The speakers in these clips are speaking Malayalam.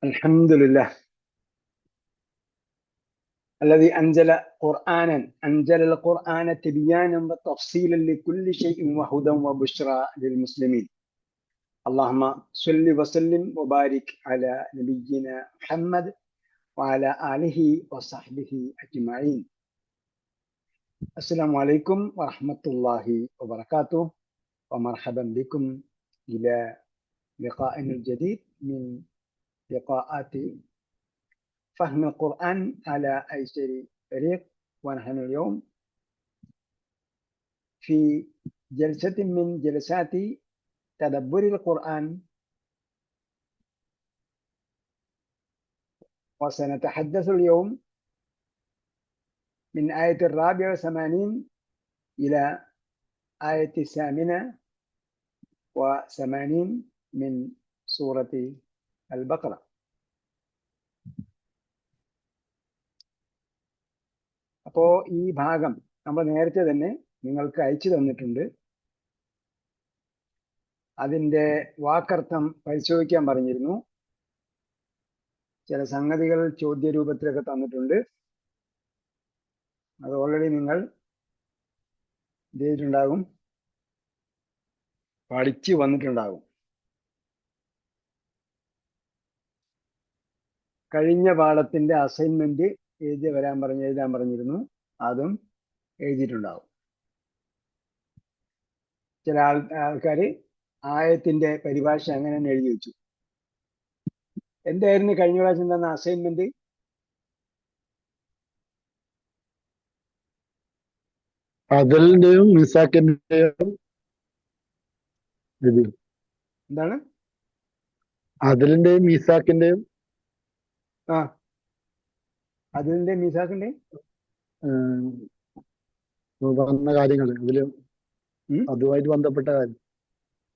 الحمد لله الذي أنزل القرآن تبيانا وتفصيلا لكل شيء وهدى وبشرى للمسلمين. اللهم صل وسلم وبارك على نبينا محمد وعلى آله وصحبه أجمعين. السلام عليكم ورحمة الله وبركاته، ومرحبا بكم إلى لقائنا الجديد من لقاءات فهم القرآن على أيسر طريق. ونحن اليوم في جلسة من جلسات تدبر القرآن، وسنتحدث اليوم من آية 84 إلى آية 88 من سورة البقرة. അപ്പോൾ ഈ ഭാഗം നമ്മൾ നേരത്തെ തന്നെ നിങ്ങൾക്ക് അയച്ചു തന്നിട്ടുണ്ട്. അതിൻ്റെ വാക്കർത്ഥം പരിശോധിക്കാൻ പറഞ്ഞിരുന്നു. ചില സംഗതികൾ ചോദ്യരൂപത്തിലൊക്കെ തന്നിട്ടുണ്ട്. അത് ഓൾറെഡി നിങ്ങൾ ചെയ്തിട്ടുണ്ടാകും, പഠിച്ചു വന്നിട്ടുണ്ടാകും. കഴിഞ്ഞ പാഠത്തിന്റെ അസൈൻമെന്റ് എഴുതാൻ പറഞ്ഞിരുന്നു. അതും എഴുതിയിട്ടുണ്ടാവും. ചില ആൾക്കാർ ആയത്തിന്റെ പരിഭാഷ അങ്ങനെ തന്നെ എഴുതി വെച്ചു. എന്തായിരുന്നു കഴിഞ്ഞ പ്രാവശ്യം തന്ന അസൈൻമെന്റ്? അതിലിന്റെയും മീസാക്കിന്റെയും എന്താണ്? അതിലിന്റെയും മീസാക്കിന്റെയും അതിലിന്റെ മീസാക്കിന്റെ വന്ന കാര്യങ്ങൾ അതില് അതുമായിട്ട് ബന്ധപ്പെട്ട കാര്യം.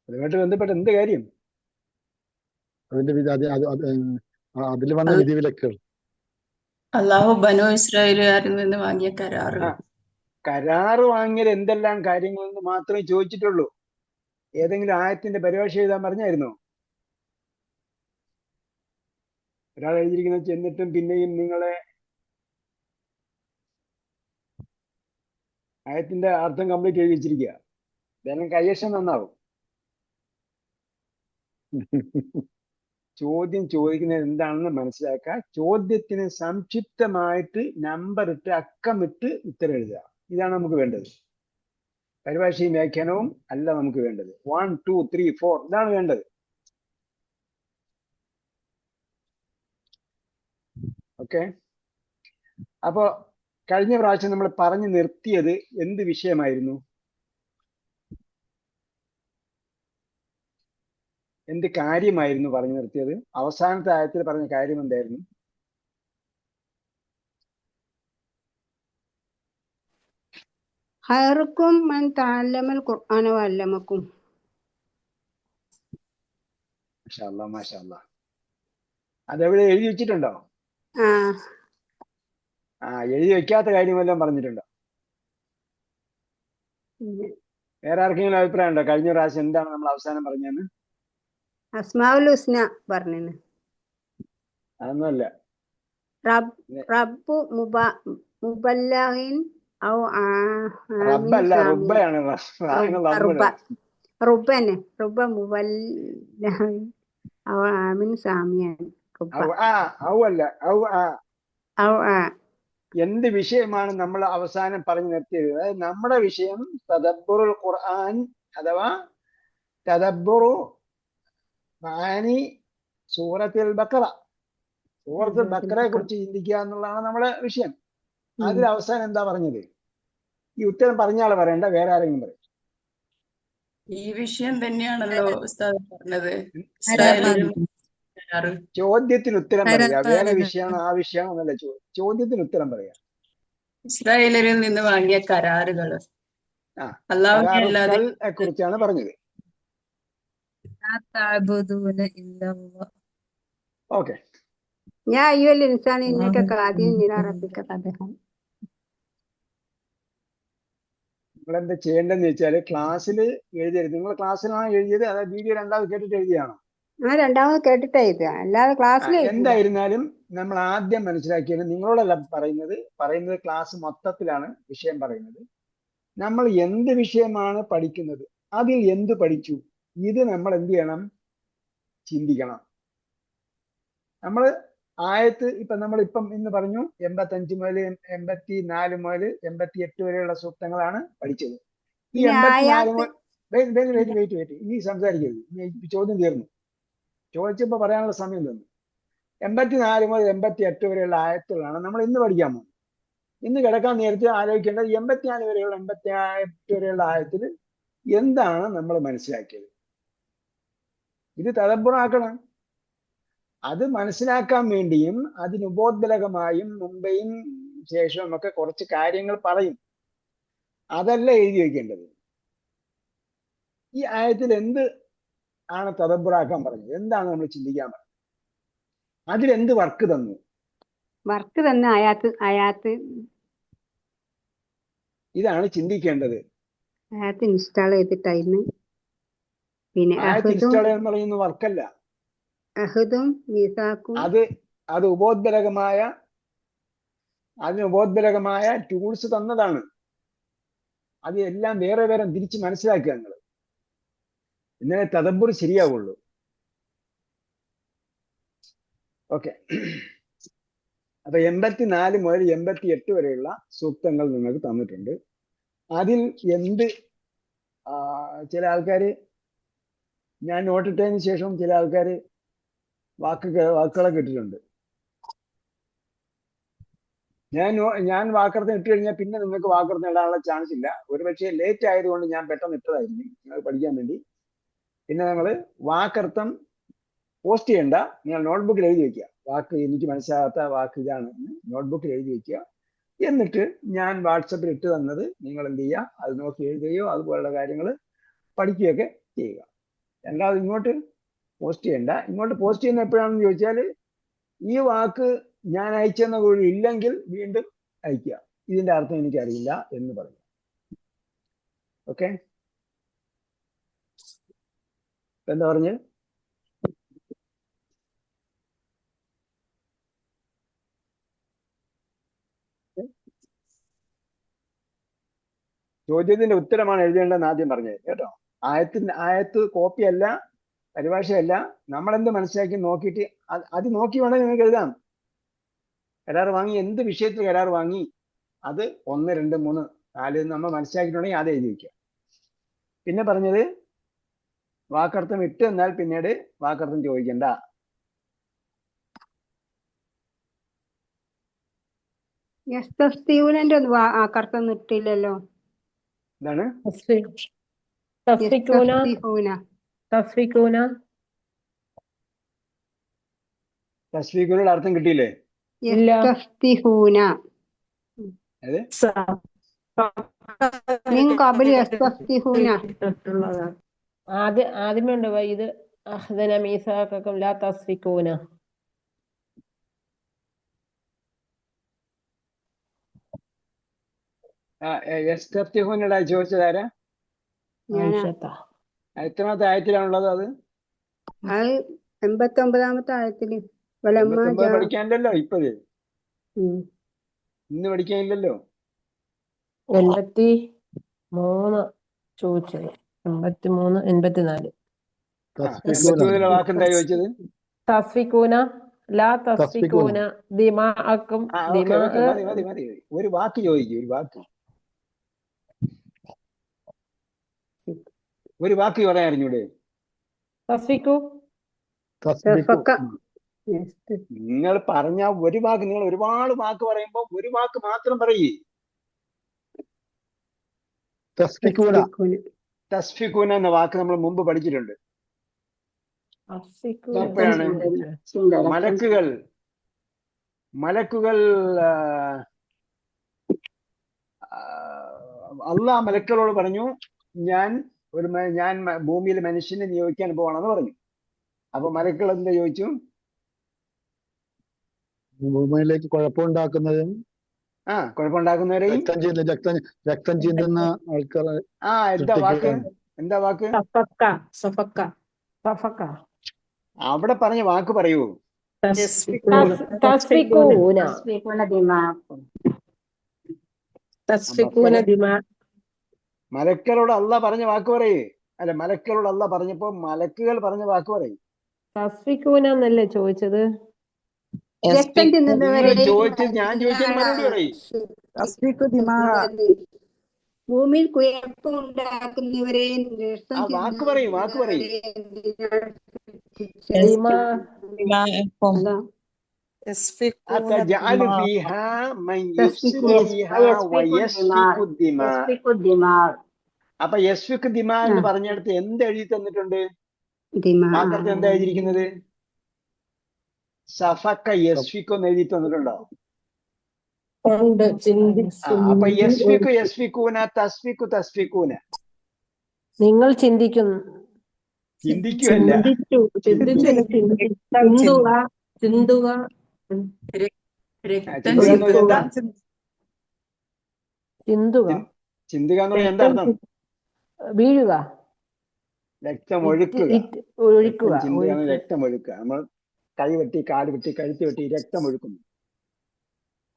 അതുമായിട്ട് ബന്ധപ്പെട്ട എന്ത് കാര്യം? അതിന്റെ അതിൽ വന്ന വിധിവിലക്കുകൾ. അല്ലാഹു ബനു ഇസ്രായേലുകാരിൽ നിന്ന് വാങ്ങിയ കരാറ് വാങ്ങിയത് എന്തെല്ലാം കാര്യങ്ങളെന്ന് മാത്രമേ ചോദിച്ചിട്ടുള്ളൂ. ഏതെങ്കിലും ആയത്തിന്റെ പരിഭാഷ എഴുതാൻ പറഞ്ഞായിരുന്നോ? ഒരാൾ എഴുതിയിരിക്കുന്നത് ചെന്നിട്ടും പിന്നെയും നിങ്ങളെ ആയത്തിന്റെ അർത്ഥം കംപ്ലീറ്റ് എഴുതി വെച്ചിരിക്കുക. ഇതെല്ലാം കയ്യക്ഷം നന്നാവും. ചോദ്യം ചോദിക്കുന്നത് എന്താണെന്ന് മനസ്സിലാക്കുക. ചോദ്യത്തിന് സംക്ഷിപ്തമായിട്ട് നമ്പർ ഇട്ട് അക്കമിട്ട് ഉത്തരം എഴുതുക. ഇതാണ് നമുക്ക് വേണ്ടത്. പരിഭാഷയും വ്യാഖ്യാനവും അല്ല നമുക്ക് വേണ്ടത്. 1 2 3 4 ഇതാണ് വേണ്ടത്. ഓക്കെ. അപ്പോ കഴിഞ്ഞ പ്രാവശ്യം നമ്മൾ പറഞ്ഞു നിർത്തിയത് എന്ത് വിഷയമായിരുന്നു? എന്ത് കാര്യമായിരുന്നു പറഞ്ഞു നിർത്തിയത്? അവസാനത്തെ ആയത്തിൽ പറഞ്ഞ കാര്യം എന്തായിരുന്നു? ഖൈറുക്കും മൻ തഅല്ലമൽ ഖുർആന വഅല്ലമക്കും. മാഷാ അല്ലാഹ്, മാഷാ അല്ലാഹ്. അതെവിടെ എഴുതി വെച്ചിട്ടുണ്ടോ? എഴുതി വെക്കാത്ത കാര്യമെല്ലാം പറഞ്ഞിട്ടുണ്ടോ? വേറെ ആർക്കെങ്കിലും അഭിപ്രായം ഉണ്ടോ? കഴിഞ്ഞ പ്രാവശ്യം എന്താണ് നമ്മൾ അവസാനം പറഞ്ഞതെന്ന്? അസ്മാഉൽ ഹുസ്ന പറഞ്ഞു. അതൊന്നുമല്ല. റബ്ബു മുബല്ലഗിൻ ഔ റബ്ബല്ല, റുബ്ബയാണ്. റുബ്ബനെ റുബ്ബ മുബല്ലഗിൻ ഔ ആമിൻ സാമിയൻ. എന്ത് വിഷയമാണ് നമ്മൾ അവസാനം പറഞ്ഞു നിർത്തിയത്? അതായത് നമ്മുടെ വിഷയം തദബ്ബുറുൽ ഖുർആൻ അഥവാ തദബ്ബുറു മഅനി സൂറത്തുൽ ബഖറ. സൂറത്തുൽ ബഖറയെ കുറിച്ച് ചിന്തിക്കുക എന്നുള്ളതാണ് നമ്മുടെ വിഷയം. അതിൽ അവസാനം എന്താ പറഞ്ഞത്? ഈ ഉത്തരം പറഞ്ഞാൽ പറയണ്ട, വേറെ ആരെങ്കിലും പറയും. ഈ വിഷയം തന്നെയാണല്ലോ ഉസ്താദ് പറഞ്ഞത്. ചോദ്യത്തിന് ഉത്തരം പറയുക. വേറെ വിഷയമാണോ ആ വിഷയമാണോ എന്നല്ല ചോദ്യത്തിന് ഉത്തരം പറയുക. ഇസ്രായേലരിൽ നിന്ന് വാങ്ങിയ കരാറുകൾ കരാറുകളെ കുറിച്ചാണ് പറഞ്ഞത്. ഓക്കെ. യാ അയ്യുഹൽ ഇൻസാനു ഇന്നക ഖാദിഉൻ ഇലാ റബ്ബിക ഖദ്ഹൻ. നിങ്ങൾ എന്താ ചെയ്യേണ്ടതെന്ന് വെച്ചാൽ ക്ലാസ്സിൽ എഴുതരുത്. നിങ്ങൾ ക്ലാസ്സിലാണ് എഴുതിയത്, അതായത് വീഡിയോ രണ്ടാമത് കേട്ടിട്ട് എഴുതിയാണോ? ആ രണ്ടാമത് കേട്ടിട്ടാ ഇത്, അല്ലാതെ ക്ലാസ്സിൽ എന്തായിരുന്നാലും നമ്മൾ ആദ്യം മനസ്സിലാക്കിയത്, നിങ്ങളോടല്ല പറയുന്നത് ക്ലാസ് മൊത്തത്തിലാണ് വിഷയം പറയുന്നത്. നമ്മൾ എന്ത് വിഷയമാണ് പഠിക്കുന്നത്, അതിൽ എന്ത് പഠിച്ചു, ഇത് നമ്മൾ എന്ത് ചെയ്യണം, ചിന്തിക്കണം. നമ്മൾ ആയത്ത് നമ്മളിപ്പം ഇന്ന് പറഞ്ഞു 85 മുതൽ 84 മുതൽ 88 വരെയുള്ള സൂക്തങ്ങളാണ് പഠിച്ചത്. ഈ 84 മുതൽ വെയിറ്റ് ഇനി സംസാരിക്കരുത്, ഇനി ചോദ്യം തീർന്നു. ചോദിച്ചപ്പോ പറയാനുള്ള സമയം തന്നു. 84 മുതൽ 88 വരെയുള്ള ആയത്തുകളാണ് നമ്മൾ ഇന്ന് പഠിക്കാൻ പോകുന്നത്. ഇന്ന് കിടക്കാൻ നേരത്തെ ആലോചിക്കേണ്ടത് 88 വരെയുള്ള ആയത്തിൽ എന്താണ് നമ്മൾ മനസ്സിലാക്കിയത്. ഇത് തദബ്ബുറാക്കണം. അത് മനസ്സിലാക്കാൻ വേണ്ടിയും അതിന് ഉപോദ്ബലകമായും മുമ്പേയും ശേഷവും ഒക്കെ കുറച്ച് കാര്യങ്ങൾ പറയും. അതല്ല എഴുതി വയ്ക്കേണ്ടത്. ഈ ആയത്തിൽ എന്ത് ആണ് തദബ്ബുറാക്കാൻ പറഞ്ഞത്, എന്താണ് നമ്മൾ ചിന്തിക്കാൻ പറഞ്ഞത്, അതിലെന്ത് വർക്ക് തന്നു, വർക്ക് തന്ന ആയാത്ത് ഇതാണ് ചിന്തിക്കേണ്ടത്. ആയാത്ത് ഇൻസ്റ്റാൾ ചെയ്തിട്ടായിരുന്നു. പിന്നെ ആയത്ത് ഇൻസ്റ്റാൾ എന്ന് പറയുന്ന വർക്കല്ല, അഹദും മീസാക്കും അത് അതിന് ഉപോദ്ബലകമായ ടൂൾസ് തന്നതാണ്. അത് എല്ലാം വേറെ വേറെ തിരിച്ച് മനസ്സിലാക്കുക നിങ്ങൾ, ഇന്നലെ തദബ്ബുർ ശരിയാവുള്ളൂ. ഓക്കെ. അപ്പൊ 84 മുതൽ 88 വരെയുള്ള സൂക്തങ്ങൾ നിങ്ങൾക്ക് തന്നിട്ടുണ്ട്. അതിൽ എന്ത് ചില ആൾക്കാർ, ഞാൻ നോട്ടിട്ടതിന് ശേഷം ചില ആൾക്കാർ വാക്കുകളൊക്കെ ഇട്ടിട്ടുണ്ട്. ഞാൻ വാക്കർത്ഥം ഇട്ട് കഴിഞ്ഞാൽ പിന്നെ നിങ്ങൾക്ക് വാക്കർത്ഥം ഇടാനുള്ള ചാൻസ് ഇല്ല. ഒരുപക്ഷെ ലേറ്റ് ആയതുകൊണ്ട് ഞാൻ പെട്ടെന്ന് ഇട്ടതായിരിക്കും നിങ്ങൾ പഠിക്കാൻ വേണ്ടി. പിന്നെ നിങ്ങൾ വാക്കർത്ഥം പോസ്റ്റ് ചെയ്യണ്ട, നിങ്ങൾ നോട്ട്ബുക്കിൽ എഴുതി വെക്കുക. വാക്ക് എനിക്ക് മനസ്സിലാകാത്ത വാക്ക് ഇതാണ് നോട്ട്ബുക്കിൽ എഴുതി വെക്കുക. എന്നിട്ട് ഞാൻ വാട്സപ്പിൽ ഇട്ട് തന്നത് നിങ്ങൾ എന്ത് ചെയ്യുക, അത് നോക്കി എഴുതുകയോ അതുപോലുള്ള കാര്യങ്ങൾ പഠിക്കുകയൊക്കെ ചെയ്യുക. അല്ലാതെ ഇങ്ങോട്ട് പോസ്റ്റ് ചെയ്യണ്ട. ഇങ്ങോട്ട് പോസ്റ്റ് ചെയ്യുന്ന എപ്പോഴാണെന്ന് ചോദിച്ചാൽ, ഈ വാക്ക് ഞാൻ അയച്ചെന്ന കൂടി ഇല്ലെങ്കിൽ വീണ്ടും അയക്കുക, ഇതിന്റെ അർത്ഥം എനിക്കറിയില്ല എന്ന് പറയും. ഓക്കെ, എന്താ പറഞ്ഞ് ചോദ്യത്തിന്റെ ഉത്തരമാണ് എഴുതേണ്ടതെന്ന് ആദ്യം പറഞ്ഞത് കേട്ടോ. ആയത്ത് കോപ്പിയല്ല, പരിഭാഷയല്ല. നമ്മളെന്ത് മനസ്സിലാക്കി നോക്കിയിട്ട് അത് നോക്കി വേണമെങ്കിൽ നിങ്ങൾക്ക് എഴുതാം. കരാർ വാങ്ങി, എന്ത് വിഷയത്തിൽ കരാർ വാങ്ങി, അത് 1, 2, 3, 4 നമ്മൾ മനസ്സിലാക്കിയിട്ടുണ്ടെങ്കിൽ അത് എഴുതി വയ്ക്കുക. പിന്നെ പറഞ്ഞത് വാക്കർത്ഥം ഇട്ട് എന്നാൽ പിന്നീട് വാക്കർത്ഥം ചോദിക്കണ്ട. യസ്തസ്തീവുനന്റെ ഒന്നും വാക്കർത്ഥം ഇട്ടില്ലല്ലോ. എന്താണ് തസ്ഫീഖുകളുടെ അർത്ഥം കിട്ടിയില്ലേ? യസ്തസ്തിഹൂന മിൻ ഖബ്ലി യസ്തസ്തിഹൂന. ആദ്യമേ ഉണ്ട് ഇത് അഹ്ദന മീസാഖക്കും ലാ തസ്ഫികൂന. യസ്തഫ്തിഹൂനടാ ചോദിച്ചതാരാ? എത്രാമത്തെ ആയത്തിലാണുള്ളത്? അത് 89-ാമത്തെ ആയത്തില്. പഠിക്കാനില്ലല്ലോ ഇപ്പത്, ഇന്ന് പഠിക്കാനില്ലല്ലോ. 83 ചോദിച്ചത്, 83, 84. 83 വാക്കെന്താ ചോദിച്ചത്? തസ്ഫികൂന ലാ തസ്ഫികൂന ദിമാഅക്കും. മതി. ഒരു വാക്ക് ചോദിക്കും, ഒരു വാക്ക് പറയാൻ അറിഞ്ഞൂടെ? നിങ്ങൾ പറഞ്ഞ ഒരു വാക്ക്, നിങ്ങൾ ഒരുപാട് വാക്ക് പറയുമ്പോ ഒരു വാക്ക് മാത്രം പറയേ. തസ്ഫികൂന എന്ന വാക്ക് നമ്മൾ മുമ്പ് പഠിച്ചിട്ടുണ്ട്. എപ്പോഴാണ്? മലക്കുകൾ അള്ളാഹ് മലക്കുകളോട് പറഞ്ഞു, ഞാൻ ഭൂമിയിൽ മനുഷ്യനെ നിയോഗിക്കാൻ പോവാണെന്ന് പറഞ്ഞു. അപ്പൊ മലക്കുകൾ എന്താ ചോദിച്ചു? ഭൂമിയിലേക്ക് കുഴപ്പമുണ്ടാക്കുന്നതും കുഴപ്പമുണ്ടാക്കുന്നവരെയും രക്തം ചീന്തുന്ന ആൾക്കാർ. എന്താ വാക്ക്? അവിടെ പറഞ്ഞ വാക്ക് പറയൂ. തസ്ഫിക്കൂന തസ്ഫിക്കൂന തസ്ബീഹുന ദിമാഅക്കും. തസ്ഫിക്കൂന ദിമാ മലക്കളോട് അല്ല പറഞ്ഞ വാക്ക് പറയേ. അല്ല, മലക്കളോട് അല്ല പറഞ്ഞപ്പോ മലക്കുകൾ പറഞ്ഞ വാക്ക് പറയും. തസ്ഫിക്കൂന എന്നല്ലേ ചോദിച്ചത്? രക്തം നിങ്ങൾ തിന്നുന്നവരെയും ചോദിച്ചത് ഞാൻ ചോദിച്ചതിന് മറുപടി പറയും. തസ്ബീഖ് ദിമാ ഭൂമിയിൽ കുഴപ്പമുണ്ടാക്കുന്നവരെയും രക്തം ആ വാക്ക് പറയും, വാക്ക് പറയും. ദിമാ അതാ അതജഅലു ഫീഹാ മൻ തസ്ബീഹു യുഫ്സിദു ഫീഹാ വയസ്ഫികു ദിമാ. ദിമാ അപ്പൊ യസ്ഫിക് ദിമാ എന്ന് പറഞ്ഞിടത്ത് എന്ത് എഴുതി തന്നിട്ടുണ്ട്? ദിമാ വാക്കർത്ഥം എന്താ എഴുതിയിരിക്കുന്നത്? സഫക്ക യസ്ഫിക്കു എന്ന് എഴുതി തന്നിട്ടുണ്ടോ? കൊണ്ട് അപ്പൊ യസ്ഫിക്കു യസ്ഫിക്കൂന, തസ്ഫിക്കു തസ്ഫിക്കൂന. നിങ്ങൾ ചിന്തിക്കുന്നു. ചിന്തിക്കുമല്ല, ചിന്തുക രക്തം എന്താ ചിന്തുക, ചിന്തുക എന്ന് പറഞ്ഞാൽ എന്താ അർത്ഥം? വീഴുക, രക്തം ഒഴുക്കുക. ഒഴിക്കുക, ചിന്തുക എന്ന് രക്തം ഒഴുക്കുക. നമ്മൾ കൈ വെട്ടി, കാല് വെട്ടി, കഴുത്ത് വെട്ടി രക്തം ഒഴുക്കുന്നു.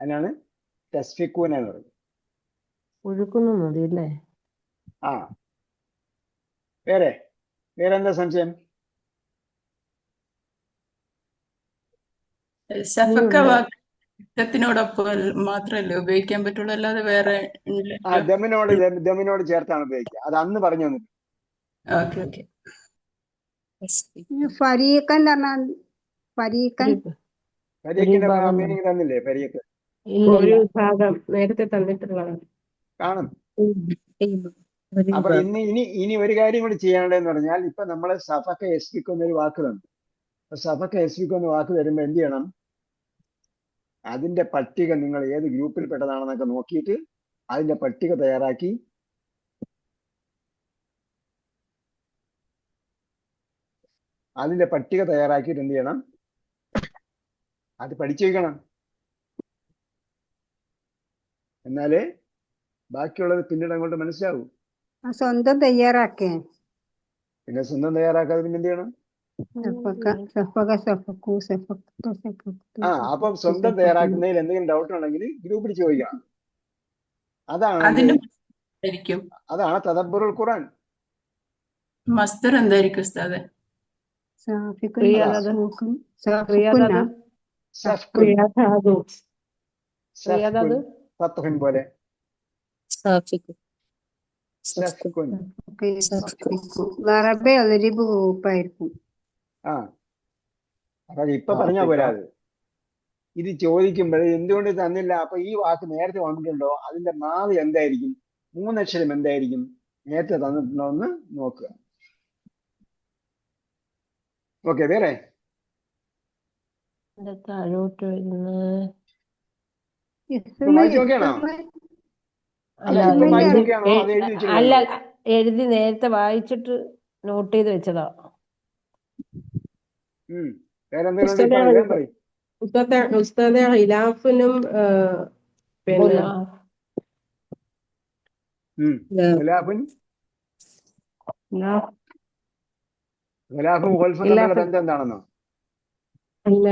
അതിനാണ് തസ്ഫിക്കൂന എന്ന് പറയുന്നത്. ഒഴുക്കുന്നു മതി അല്ലേ? ആ, വേറെ എന്താ സംശയം? ശഫക്ക വാക്ക് രക്തത്തിനോടൊപ്പം മാത്രമല്ലേ ഉപയോഗിക്കാൻ പറ്റുള്ളൂ, അല്ലാതെ വേറെ ആ, ദമിനോട് ചേർത്താണ് ഉപയോഗിക്കുക. അത് അന്ന് പറഞ്ഞു തന്നിട്ട്. Okay okay. ഫരീഖൻ പറഞ്ഞാൽ ഫരീഖൻ പരീക്കിന്റെ മീനിങ് തന്നില്ലേ? പരീക്ക് ഒരു ഭാഗം നേരത്തെ തന്നിട്ടുള്ളതാണ്. കാണും. അപ്പൊ ഇനി ഒരു കാര്യം കൂടി ചെയ്യാനുള്ളതെന്ന് പറഞ്ഞാൽ, ഇപ്പൊ നമ്മള് സഫക്ക എസ്പിക്ക് എന്നൊരു വാക്ക് തന്നു. അപ്പൊ സഫക്ക എസ്പിക്ക് എന്ന വാക്ക് വരുമ്പോ എന്ത് ചെയ്യണം? അതിന്റെ പട്ടിക നിങ്ങൾ ഏത് ഗ്രൂപ്പിൽ പെട്ടതാണെന്നൊക്കെ നോക്കിയിട്ട് അതിന്റെ പട്ടിക തയ്യാറാക്കി എന്ത് ചെയ്യണം? അത് പഠിച്ചു വയ്ക്കണം. എന്നാലേ ബാക്കിയുള്ളത് പിന്നീട് അങ്ങോട്ട് മനസ്സിലാവും. സ്വന്തം തയ്യാറാക്കേ. പിന്നെ സ്വന്തം തയ്യാറാക്കാതെ പിന്നെ എന്ത് ചെയ്യണം? ആ, അപ്പം സ്വന്തം തയ്യാറാക്കുന്നതിൽ എന്തെങ്കിലും ഡൗട്ട് ഉണ്ടെങ്കിൽ ഗ്രൂപ്പിൽ ചോദിക്കണം. അതാണ് തദബ്ബുറുൽ ഖുർആൻ. മസ്ദർ എന്തായിരിക്കും ഉസ്താദേ? ഫത്ഹുൻ പോലെ ഗ്രൂപ്പായിരിക്കും. ആ, അപ്പൊ ഇപ്പൊ പറഞ്ഞാ പോരാ. അത് ഇത് ചോദിക്കുമ്പോൾ എന്തുകൊണ്ട് തന്നില്ല? അപ്പൊ ഈ വാക്ക് നേരത്തെ വന്നിട്ടുണ്ടോ? അതിന്റെ മാവ് എന്തായിരിക്കും? 3 അക്ഷരം എന്തായിരിക്കും? നേരത്തെ തന്നിട്ടുണ്ടോ എന്ന് നോക്കുക. ഓക്കെ, വേറെ താഴോട്ട് വരുന്ന വായിച്ചു നോക്കിയാണോ? അല്ല, എഴുതി നേരത്തെ വായിച്ചിട്ട് നോട്ട് ചെയ്ത് വെച്ചതാ. വേറെ എന്തെങ്കിലും പറയും. ഉസ്താദെ ഖിലാഫിനും പിന്നെ ഖിലാഫും ഖുൽഫും തമ്മിലുള്ള ബന്ധം എന്താണെന്നോ? അല്ല,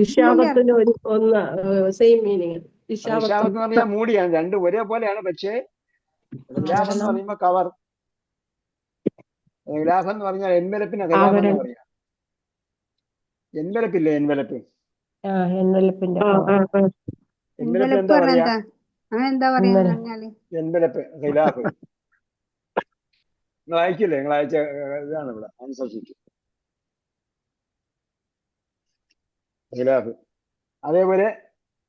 ഇഷാബത്തിന് ഒന്ന് സെയിം മീനിങ്. ഇഷാബത്ത് എന്ന് പറഞ്ഞാൽ മൂടിയാണ്. രണ്ടും ഒരേപോലെയാണ്. പക്ഷേ ഖിലാഫ് എന്ന് പറയുമ്പോ കവർ. ഖിലാഫ് എന്ന് പറഞ്ഞാൽ എൻവലപ്പിനെ ഖിലാഫ് എന്ന് പറയാം. എൻവലപ്പില്ലേ? എൻവലപ്പ് എന്താ പറയാ? എൻവലപ്പ് ഖിലാഫ് വായിക്കില്ലേ? നിങ്ങൾ അയച്ച ഇതാണ് ഇവിടെ ആൻസർ ഷീറ്റ്. ഖിലാഫ്. അതേപോലെ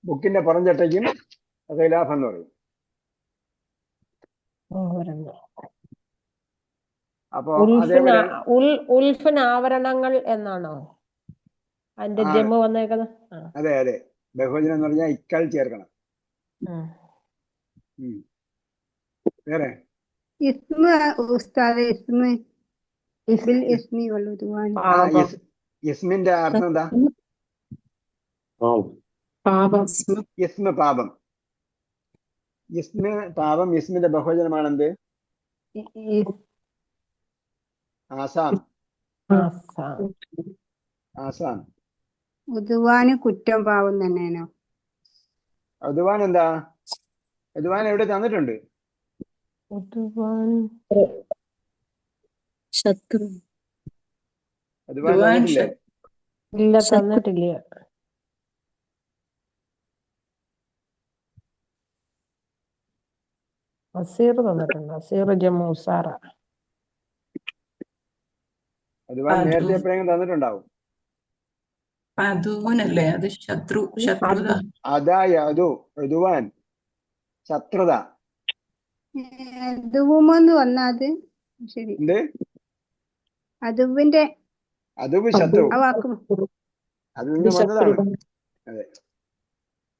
ബുക്കിന്റെ പുറംചട്ടയ്ക്കും ഖിലാഫ് എന്ന് പറയും. അപ്പൊ ഉൽഫിന് ആവരണങ്ങൾ എന്നാണോ അതിന്റെ ജമ്മ വന്നേക്കുന്നത്? അതെ അതെ, ബഹുവചനം എന്ന് പറഞ്ഞാൽ ഇക്കാൽ ചേർക്കണം. വേറെ ഇസ്മിന്റെ അർത്ഥം എന്താ? ഇസ്മ പാപം. പാപം. ഇസ്മിന്റെ ബഹുവചനമാണെന്ത്? ആസാം. ആസാം. ആസാൻ. ഉദുവാന് കുറ്റം പാവം തന്നെയാണോ? ഉദ്വാൻ എന്താ? ഉദ്വാൻ എവിടെ തന്നിട്ടുണ്ട്? ഉദ്വാൻ ശത്രു ഉദ്വാൻ ദുവാൻ തന്നിട്ടില്ലേ? ഇല്ല, ശത്രു തന്നിട്ടില്ല. അസീർ തന്നിട്ടുണ്ട്. അസീർ ജമ്മു ഉസാറ. ഉദ്വാൻ നേരത്തെ എപ്പോഴെങ്കിലും തന്നിട്ടുണ്ടാവും. അതുവനല്ലേ അത് ശത്രുത. അതായ ഉദ്വാൻ ശത്രുത. അതുവുമെന്ന് വന്നത് ശരി. എന്ത്? അതുവിന്റെ അതുബ് ശത്രു. ആ വാക്ക് അതിൽ നിന്ന് വന്നതാണ്. അതെ.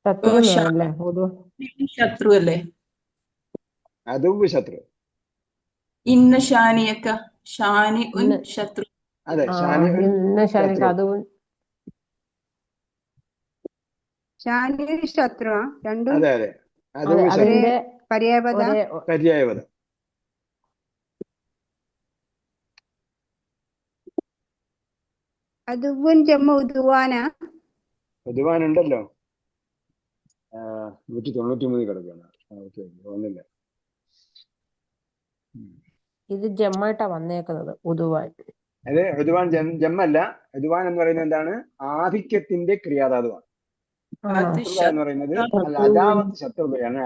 ശത്രു എന്നാണല്ലേ ശത്രു അല്ലേ? അതുബ് ശത്രു. ഇന്ന ഷാനിയക്ക ഷാനി ഉൻ ഇന്ന് ശത്രു. അതെ, ഷാനി ഇന്ന് ഷാനിക്ക് ശത്രു. അതും ഷാനി ശത്രു രണ്ടും അതെ അതെ, അതെ, അതുബ് ശത്രു. അതിന്റെ പര്യായപദ. ഒരേ പര്യായപദം. അതുവും ജമ്മ ഉദുവാന. ഉദ്വാൻ ഉണ്ടല്ലോ, 193 കിടക്കുകയാണ്. ഒന്നില്ല. ഇത് ജമ്മായിട്ടാ വന്നേക്കുന്നത് ഉദുവാൻ. അതെ, ഉദ്വാൻ ജമ്മല്ല. ഉദ്വാൻ എന്ന് പറയുന്നത് എന്താണ്? ആധിക്യത്തിന്റെ ക്രിയാധാതുവാണ്. അത് ശത്രുത എന്ന് പറയുന്നത് അല്ല, അദാവത്ത് ശത്രുതയാണ്.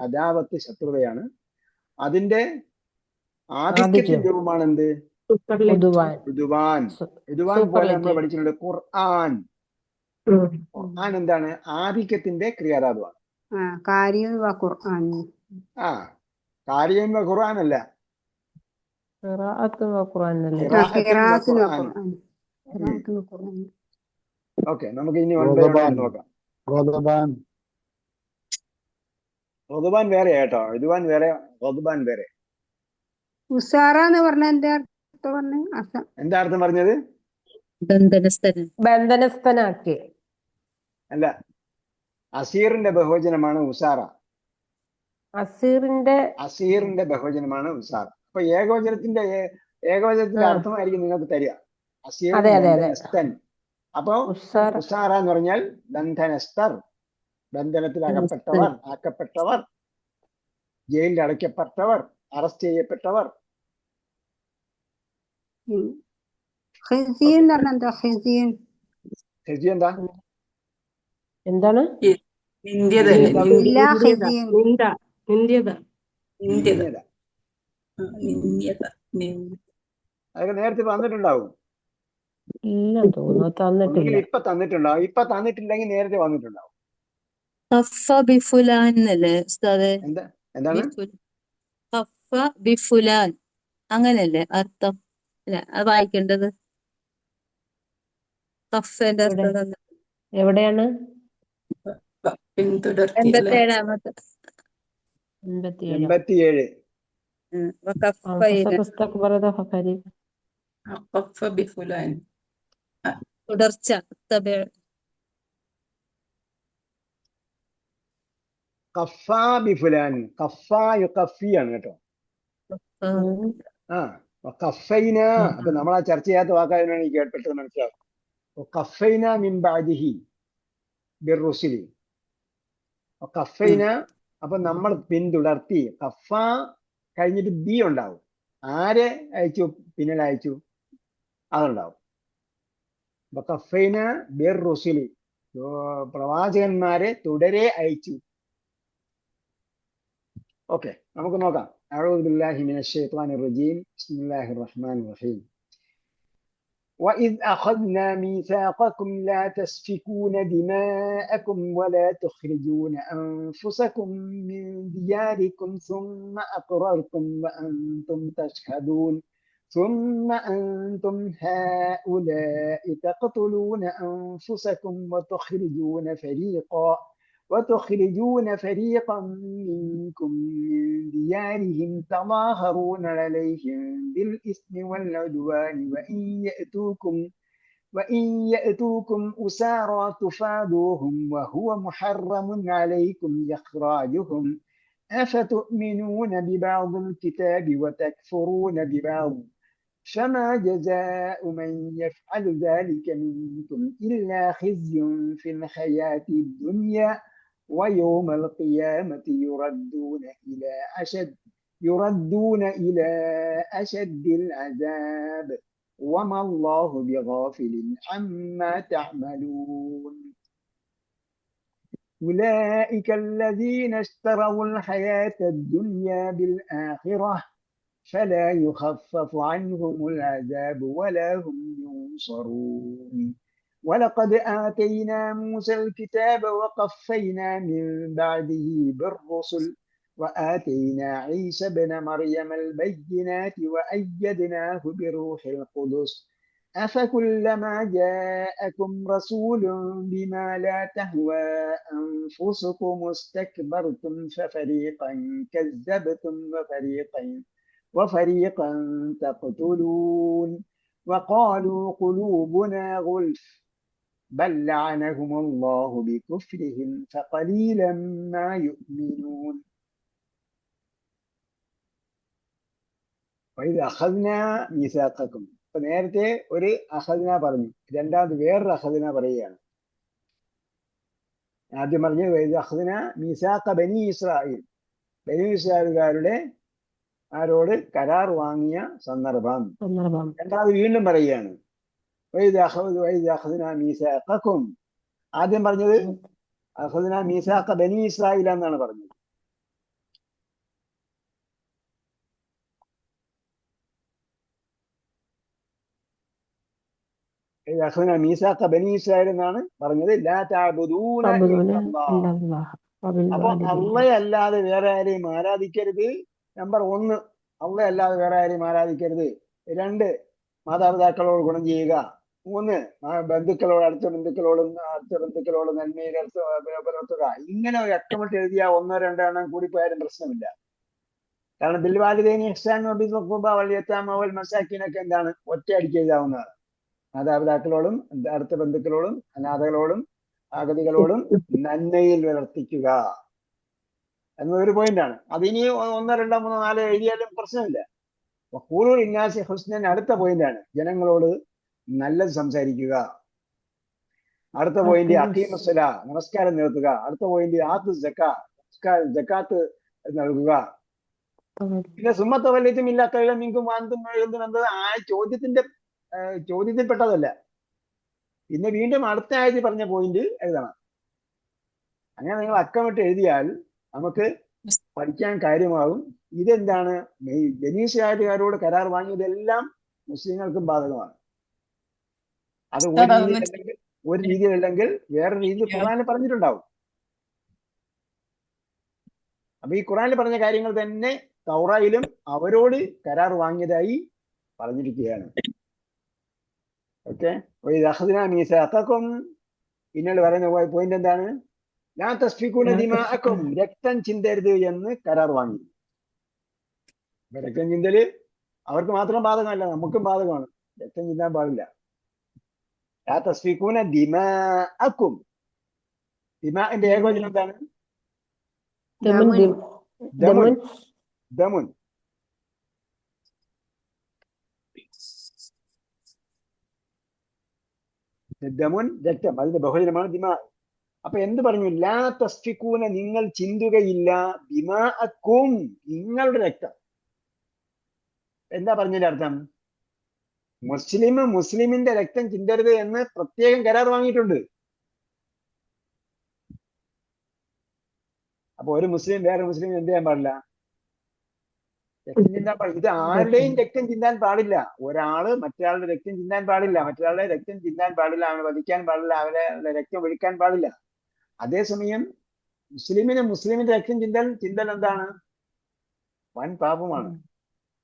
അദാവത്ത് ശത്രുതയാണ്. അതിന്റെ ആധിക്യത്തിന്റെ രൂപമാണ് എന്ത്? ഉദുവാൻ. ഉദ്വാൻ. ഉദ്വാൻ പോലെ നമ്മൾ പഠിച്ചിട്ടുണ്ട് ഖുർആൻ. ഖുർആൻ എന്താണ്? ആധിക്യത്തിന്റെ ക്രിയാധാതുവാണ്. കാര്യം ഖുർആൻ. കാര്യം ഖുർആൻ അല്ല, ഖുർആൻ. ഓക്കെ, നമുക്ക് ഇനി 1 by 1 നോക്കാം. ഖുദ്ബാൻ വേറെ കേട്ടോ, ഉദ്വാൻ വേറെ, ഖുദ്ബാൻ വേറെ. ഉസാറ എന്ന് പറഞ്ഞ എന്താ അർത്ഥം പറഞ്ഞ? എന്താ അർത്ഥം പറഞ്ഞത്? ബന്ധനസ്ഥനാക്കി. അല്ല, അസീറിന്റെ ബഹുവചനമാണ് ഉസാറ. അസീറിന്റെ ബഹുവചനമാണ് ഉസാറ. അപ്പൊ ഏകവചനത്തിന്റെ അർത്ഥമായിരിക്കും നിങ്ങൾക്ക് തരിക. അസീർ ബന്ധനസ്ഥൻ. അപ്പൊ ഉസാറ എന്ന് പറഞ്ഞാൽ ബന്ധനസ്ഥർ, ബന്ധനത്തിൽ ആക്കപ്പെട്ടവർ, ജയിലിൽ അടയ്ക്കപ്പെട്ടവർ, അറസ്റ്റ് ചെയ്യപ്പെട്ടവർ. ഖിസിയൻ എന്ന് പറഞ്ഞാൽ എന്താ? ഖിസിയൻ എന്താ? എന്താണ്? അതൊക്കെ നേരത്തെ വന്നിട്ടുണ്ടാവും. ഇല്ല തോന്നുന്നു, തന്നിട്ടില്ല. ഇപ്പൊ തന്നിട്ടുണ്ടാവും. ഇപ്പൊ തന്നിട്ടില്ലെങ്കിൽ നേരത്തെ വന്നിട്ടുണ്ടാവും. എന്താണ്? അങ്ങനല്ലേ അർത്ഥം? അത് വായിക്കേണ്ടത്. കഫേന്റെ അർത്ഥം എവിടെയാണ്? 87-ാമത്തെ. 87. തുടർച്ച. കഫാ ബിഫുലാൻ. കഫാ യുഖഫിയാണ് കേട്ടോ. കഫൈന. അപ്പൊ നമ്മൾ ആ ചർച്ച ചെയ്യാത്ത വാക്കായതിനാണ് ഈ കേട്ടിട്ട് മനസ്സിലാവും. കഫൈന മിൻ ബഅദിഹി ബിർറുസുലി. കഫൈന, അപ്പൊ നമ്മൾ പിന്തുടർത്തി. കഫ കഴിഞ്ഞിട്ട് ബി ഉണ്ടാവും. ആരെ അയച്ചു? പിന്നിൽ അയച്ചു, അതുണ്ടാവും. അപ്പൊ കഫൈന ബിർറുസുലി, പ്രവാചകന്മാരെ തുടരെ അയച്ചു. ഓക്കെ, നമുക്ക് നോക്കാം. അഊദു ബില്ലാഹി മിനശ് ശൈത്വാനിർ റജീം. ബിസ്മില്ലാഹിർ റഹ്മാനിർ റഹീം. وَإِذْ أَخَذْنَا مِيثَاقَكُمْ لَا تَسْفِكُونَ دِمَاءَكُمْ وَلَا تُخْرِجُونَ أَنفُسَكُمْ مِنْ دِيَارِكُمْ ثُمَّ أَقْرَرْتُمْ وَأَنْتُمْ تَشْهَدُونَ ثُمَّ أَنْتُمْ هَؤُلَاءِ تَقْتُلُونَ أَنفُسَكُمْ وتخرجون فريقا منكم من ديارهم تظاهرون عليهم بالإثم والعدوان وإن يأتوكم أسارى تفادوهم وهو محرم عليكم إخراجهم أفتؤمنون ببعض الكتاب وتكفرون ببعض فما جزاء من يفعل ذلك منكم إلا خزي في الحياة الدنيا ويوم القيامة يردون إلى أشد العذاب وما الله بغافل عما تعملون أولئك الذين اشتروا الحياة الدنيا بالآخرة فلا يخفف عنهم العذاب ولا هم ينصرون ولقد آتينا موسى الكتاب وقفينا من بعده بالرسل وآتينا عيسى ابن مريم البينات وأيدناه بروح القدس أفكلما جاءكم رسول بما لا تهوى أنفسكم استكبرتم ففريقا كذبتم وفريقا تقتلون وقالوا قلوبنا غلف بل لعنهم الله بكفرهم فقليلا ما يؤمنون وإذا أخذنا ميثاقكم നേരത്തെ ഒരു അഖദ്ന പറഞ്ഞു, രണ്ടാമത് വേറൊരു അഖദ്ന പറയുകയാണ്. ആദ്യം പറഞ്ഞു അഖദ്ന മീസാഖ ബനി ഇസ്രായേൽ, ബനി ഇസ്രായേൽക്കാരുടെ ആരോട് കരാർ വാങ്ങിയ സന്ദർഭം. രണ്ടാമത് വീണ്ടും പറയുകയാണ് അഖദ്ന മീസാഖക്കും. ആദ്യം പറഞ്ഞത് അഖദ്ന മീസാഖ ബനി ഇസ്രായേൽ എന്നാണ് പറഞ്ഞത്. അഖദ്ന മീസാഖ ബനി ഇസ്രായേൽ എന്നാണ് പറഞ്ഞത്. ലാ തഅബുദൂന ഇല്ലല്ലാഹ്. അപ്പൊ അള്ളയെ അല്ലാതെ വേറെ ആരെയും ആരാധിക്കരുത്. നമ്പർ 1, അള്ളയെ അല്ലാതെ വേറെ ആരെയും ആരാധിക്കരുത്. 2, മാതാപിതാക്കളോട് ഗുണം ചെയ്യുക. 3, ബന്ധുക്കളോട് അടുത്ത ബന്ധുക്കളോട് നന്മയിൽ പുലർത്തുക. ഇങ്ങനെ ഒരു അക്കമിട്ട് എഴുതിയ 1, 2 എണ്ണം കൂടിപ്പോയാലും പ്രശ്നമില്ല. കാരണം ബിൽവാലിദൈനി ഇഹ്സാൻ വബിൽ ഖുർബ വൽ യതാമ വൽ മസാകിനൊക്കെ എന്താണ് ഒറ്റയടിക്ക് എഴുതാവുന്നതാണ്. മാതാപിതാക്കളോടും അടുത്ത ബന്ധുക്കളോടും അനാഥകളോടും അഗതികളോടും നന്മയിൽ വളർത്തിക്കുക എന്നൊരു പോയിന്റാണ്. അതിനി 1, 2, 3, 4 എഴുതിയാലും പ്രശ്നമില്ല. ഖൂലു ലിന്നാസി ഹുസ്നൻ അടുത്ത പോയിന്റാണ്, ജനങ്ങളോട് നല്ലത് സംസാരിക്കുക. അടുത്ത പോയിന്റ് അഖീമുസ്സല, നമസ്കാരം നിർത്തുക. അടുത്ത പോയിന്റ് ആത്തു സക്കാത്ത് നൽകുക. പിന്നെ സുമ്മത്ത വല്യത്തും ഇല്ല കൈളം നിങ്ങും വാന്തും എഴുതുന്നത് ആ ചോദ്യത്തിൽപ്പെട്ടതല്ല. പിന്നെ വീണ്ടും അടുത്ത ആഴ്ച പറഞ്ഞ പോയിന്റ് എഴുതണം. അങ്ങനെ നിങ്ങൾ അക്കമിട്ട് എഴുതിയാൽ നമുക്ക് പഠിക്കാൻ കാര്യമാകും. ഇതെന്താണ്, ബനീസ്രായേൽക്കാരോട് കരാർ വാങ്ങിയതെല്ലാം മുസ്ലിങ്ങൾക്കും ബാധകമാണ്. അത് ഒരു രീതിയിലല്ലെങ്കിൽ വേറെ രീതിയിൽ ഖുർആനിൽ പറഞ്ഞിട്ടുണ്ടാവും. അപ്പൊ ഈ ഖുർആനിൽ പറഞ്ഞ കാര്യങ്ങൾ തന്നെ തൗറായിലും അവരോട് കരാർ വാങ്ങിയതായി പറഞ്ഞിരിക്കുകയാണ്. ഓക്കെ, പിന്നീട് പറയുന്ന പോയിന്റ് എന്താണ്? ലാ തസ്ഫികൂന ദിമാഅക്കും, രക്തം ചിന്തരുത് എന്ന് കരാർ വാങ്ങി. രക്തം ചിന്തല് അവർക്ക് മാത്രം ബാധകമല്ല, നമുക്കും ബാധകമാണ്. രക്തം ചിന്താൻ പാടില്ല. ലാ തസ്ഫികൂന ദിമാഅക്കും, ദിമാഇന്റെ ഏകവചനം എന്താണ്? ദമുൻ. ദമുൻ രക്തം, അതിന്റെ ബഹുജനമാണ് ദിമാ. അപ്പൊ എന്ത് പറഞ്ഞു? ലാ തസ്ഫികൂന, നിങ്ങൾ ചിന്തുകയില്ല, ദിമാഅക്കും, നിങ്ങളുടെ രക്തം. എന്താ പറഞ്ഞതിന്റെ അർത്ഥം? മുസ്ലിമിന്റെ രക്തം ചിന്തരുത് എന്ന് പ്രത്യേകം കരാർ വാങ്ങിയിട്ടുണ്ട്. അപ്പൊ ഒരു മുസ്ലിം വേറെ മുസ്ലിം എന്ത് ചെയ്യാൻ പാടില്ല? രക്തം ചിന്താൻ പാടില്ല. ഇത് ആരുടെയും രക്തം ചിന്താൻ പാടില്ല. ഒരാള് മറ്റൊരാളുടെ രക്തം ചിന്താൻ പാടില്ല, മറ്റൊരാളുടെ രക്തം ചിന്താൻ പാടില്ല, അവനെ വധിക്കാൻ പാടില്ല, അവരുടെ രക്തം ഒഴിക്കാൻ പാടില്ല. അതേസമയം മുസ്ലിമിന്റെ രക്തം ചിന്തൽ എന്താണ്? വൻ പാപമാണ്,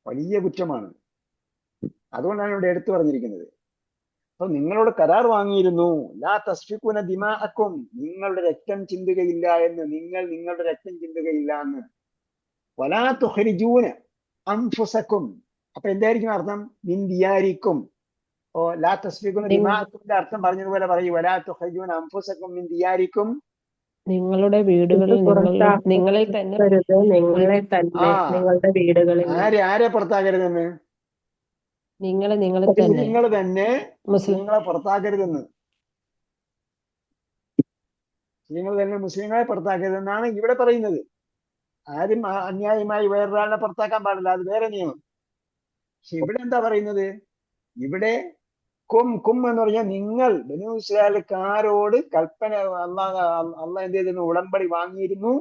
വലിയ കുറ്റമാണ്. അതുകൊണ്ടാണ് ഇവിടെ എടുത്തു പറഞ്ഞിരിക്കുന്നത്. അപ്പൊ നിങ്ങളോട് കരാർ വാങ്ങിയിരുന്നു, ലാ തസ്ഫികൂന ദിമാഅക്കും, നിങ്ങളുടെ രക്തം ചിന്തുകയില്ല എന്ന്, നിങ്ങളുടെ രക്തം ചിന്തുകയില്ല എന്ന്. വലാ തുഖ്രിജൂന അൻഫുസക്കും, അപ്പൊ എന്തായിരിക്കും അർത്ഥം? മിൻ ദിയാരിക്കും. ഓ ലാ തസ്ഫികൂന ദിമാഅത്തിന്റെ അർത്ഥം പറഞ്ഞതുപോലെ പറയും, വലാ തുഖ്രിജൂന അൻഫുസക്കും മിൻ ദിയാരിക്കും, നിങ്ങളുടെ വീടുകളിൽ നിങ്ങളെ തന്നെ നിങ്ങളുടെ വീടുകളിൽ ആരെ പുറത്താക്കരുതെന്ന്? നിങ്ങൾ തന്നെ നിങ്ങൾ തന്നെ മുസ്ലിം മുസ്ലിങ്ങളെ പുറത്താക്കരുതെന്ന്. നിങ്ങൾ തന്നെ മുസ്ലിങ്ങളെ പുറത്താക്കരുതെന്നാണ് ഇവിടെ പറയുന്നത്. ആരും അന്യായമായി വേറൊരാളെ പുറത്താക്കാൻ പാടില്ല, അത് വേറെ നിയമം. പക്ഷെ ഇവിടെ എന്താ പറയുന്നത്? ഇവിടെ കും എന്ന് പറഞ്ഞാൽ നിങ്ങൾ ബനൂ ഇസ്രായേൽക്കാരോട് കൽപ്പന അള്ളാഹ് എന്ത് ചെയ്തിരുന്നു? ഉടമ്പടി വാങ്ങിയിരുന്നു.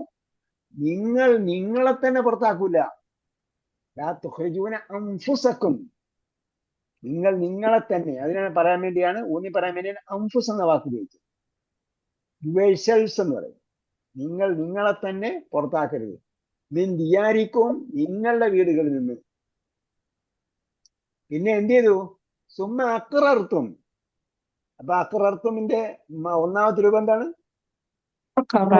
നിങ്ങൾ നിങ്ങളെ തന്നെ പുറത്താക്കൂല. ലാ തുഖ്രിജൂന അൻഫുസക്കും, നിങ്ങൾ നിങ്ങളെ തന്നെ, അതിനാണ് പറയാൻ വേണ്ടിയാണ് ഊന്നി പറയാൻ വേണ്ടിയാണ് അൻഫുസ് എന്ന വാക്ക് ഉപയോഗിച്ചത്. യുവേഴ്സെൽസ് എന്ന് പറയും. നിങ്ങൾ നിങ്ങളെ തന്നെ പുറത്താക്കരുത്. മിൻ ദിയാരിക്കും, നിങ്ങളുടെ വീടുകളിൽ നിന്ന്. പിന്നെ എന്ത് ചെയ്തു? സുമ്മ അക്റർത്തും. അപ്പൊ അക്റർത്തുമിന്റെ ഒന്നാമത്തെ രൂപം എന്താണ്? അല്ല,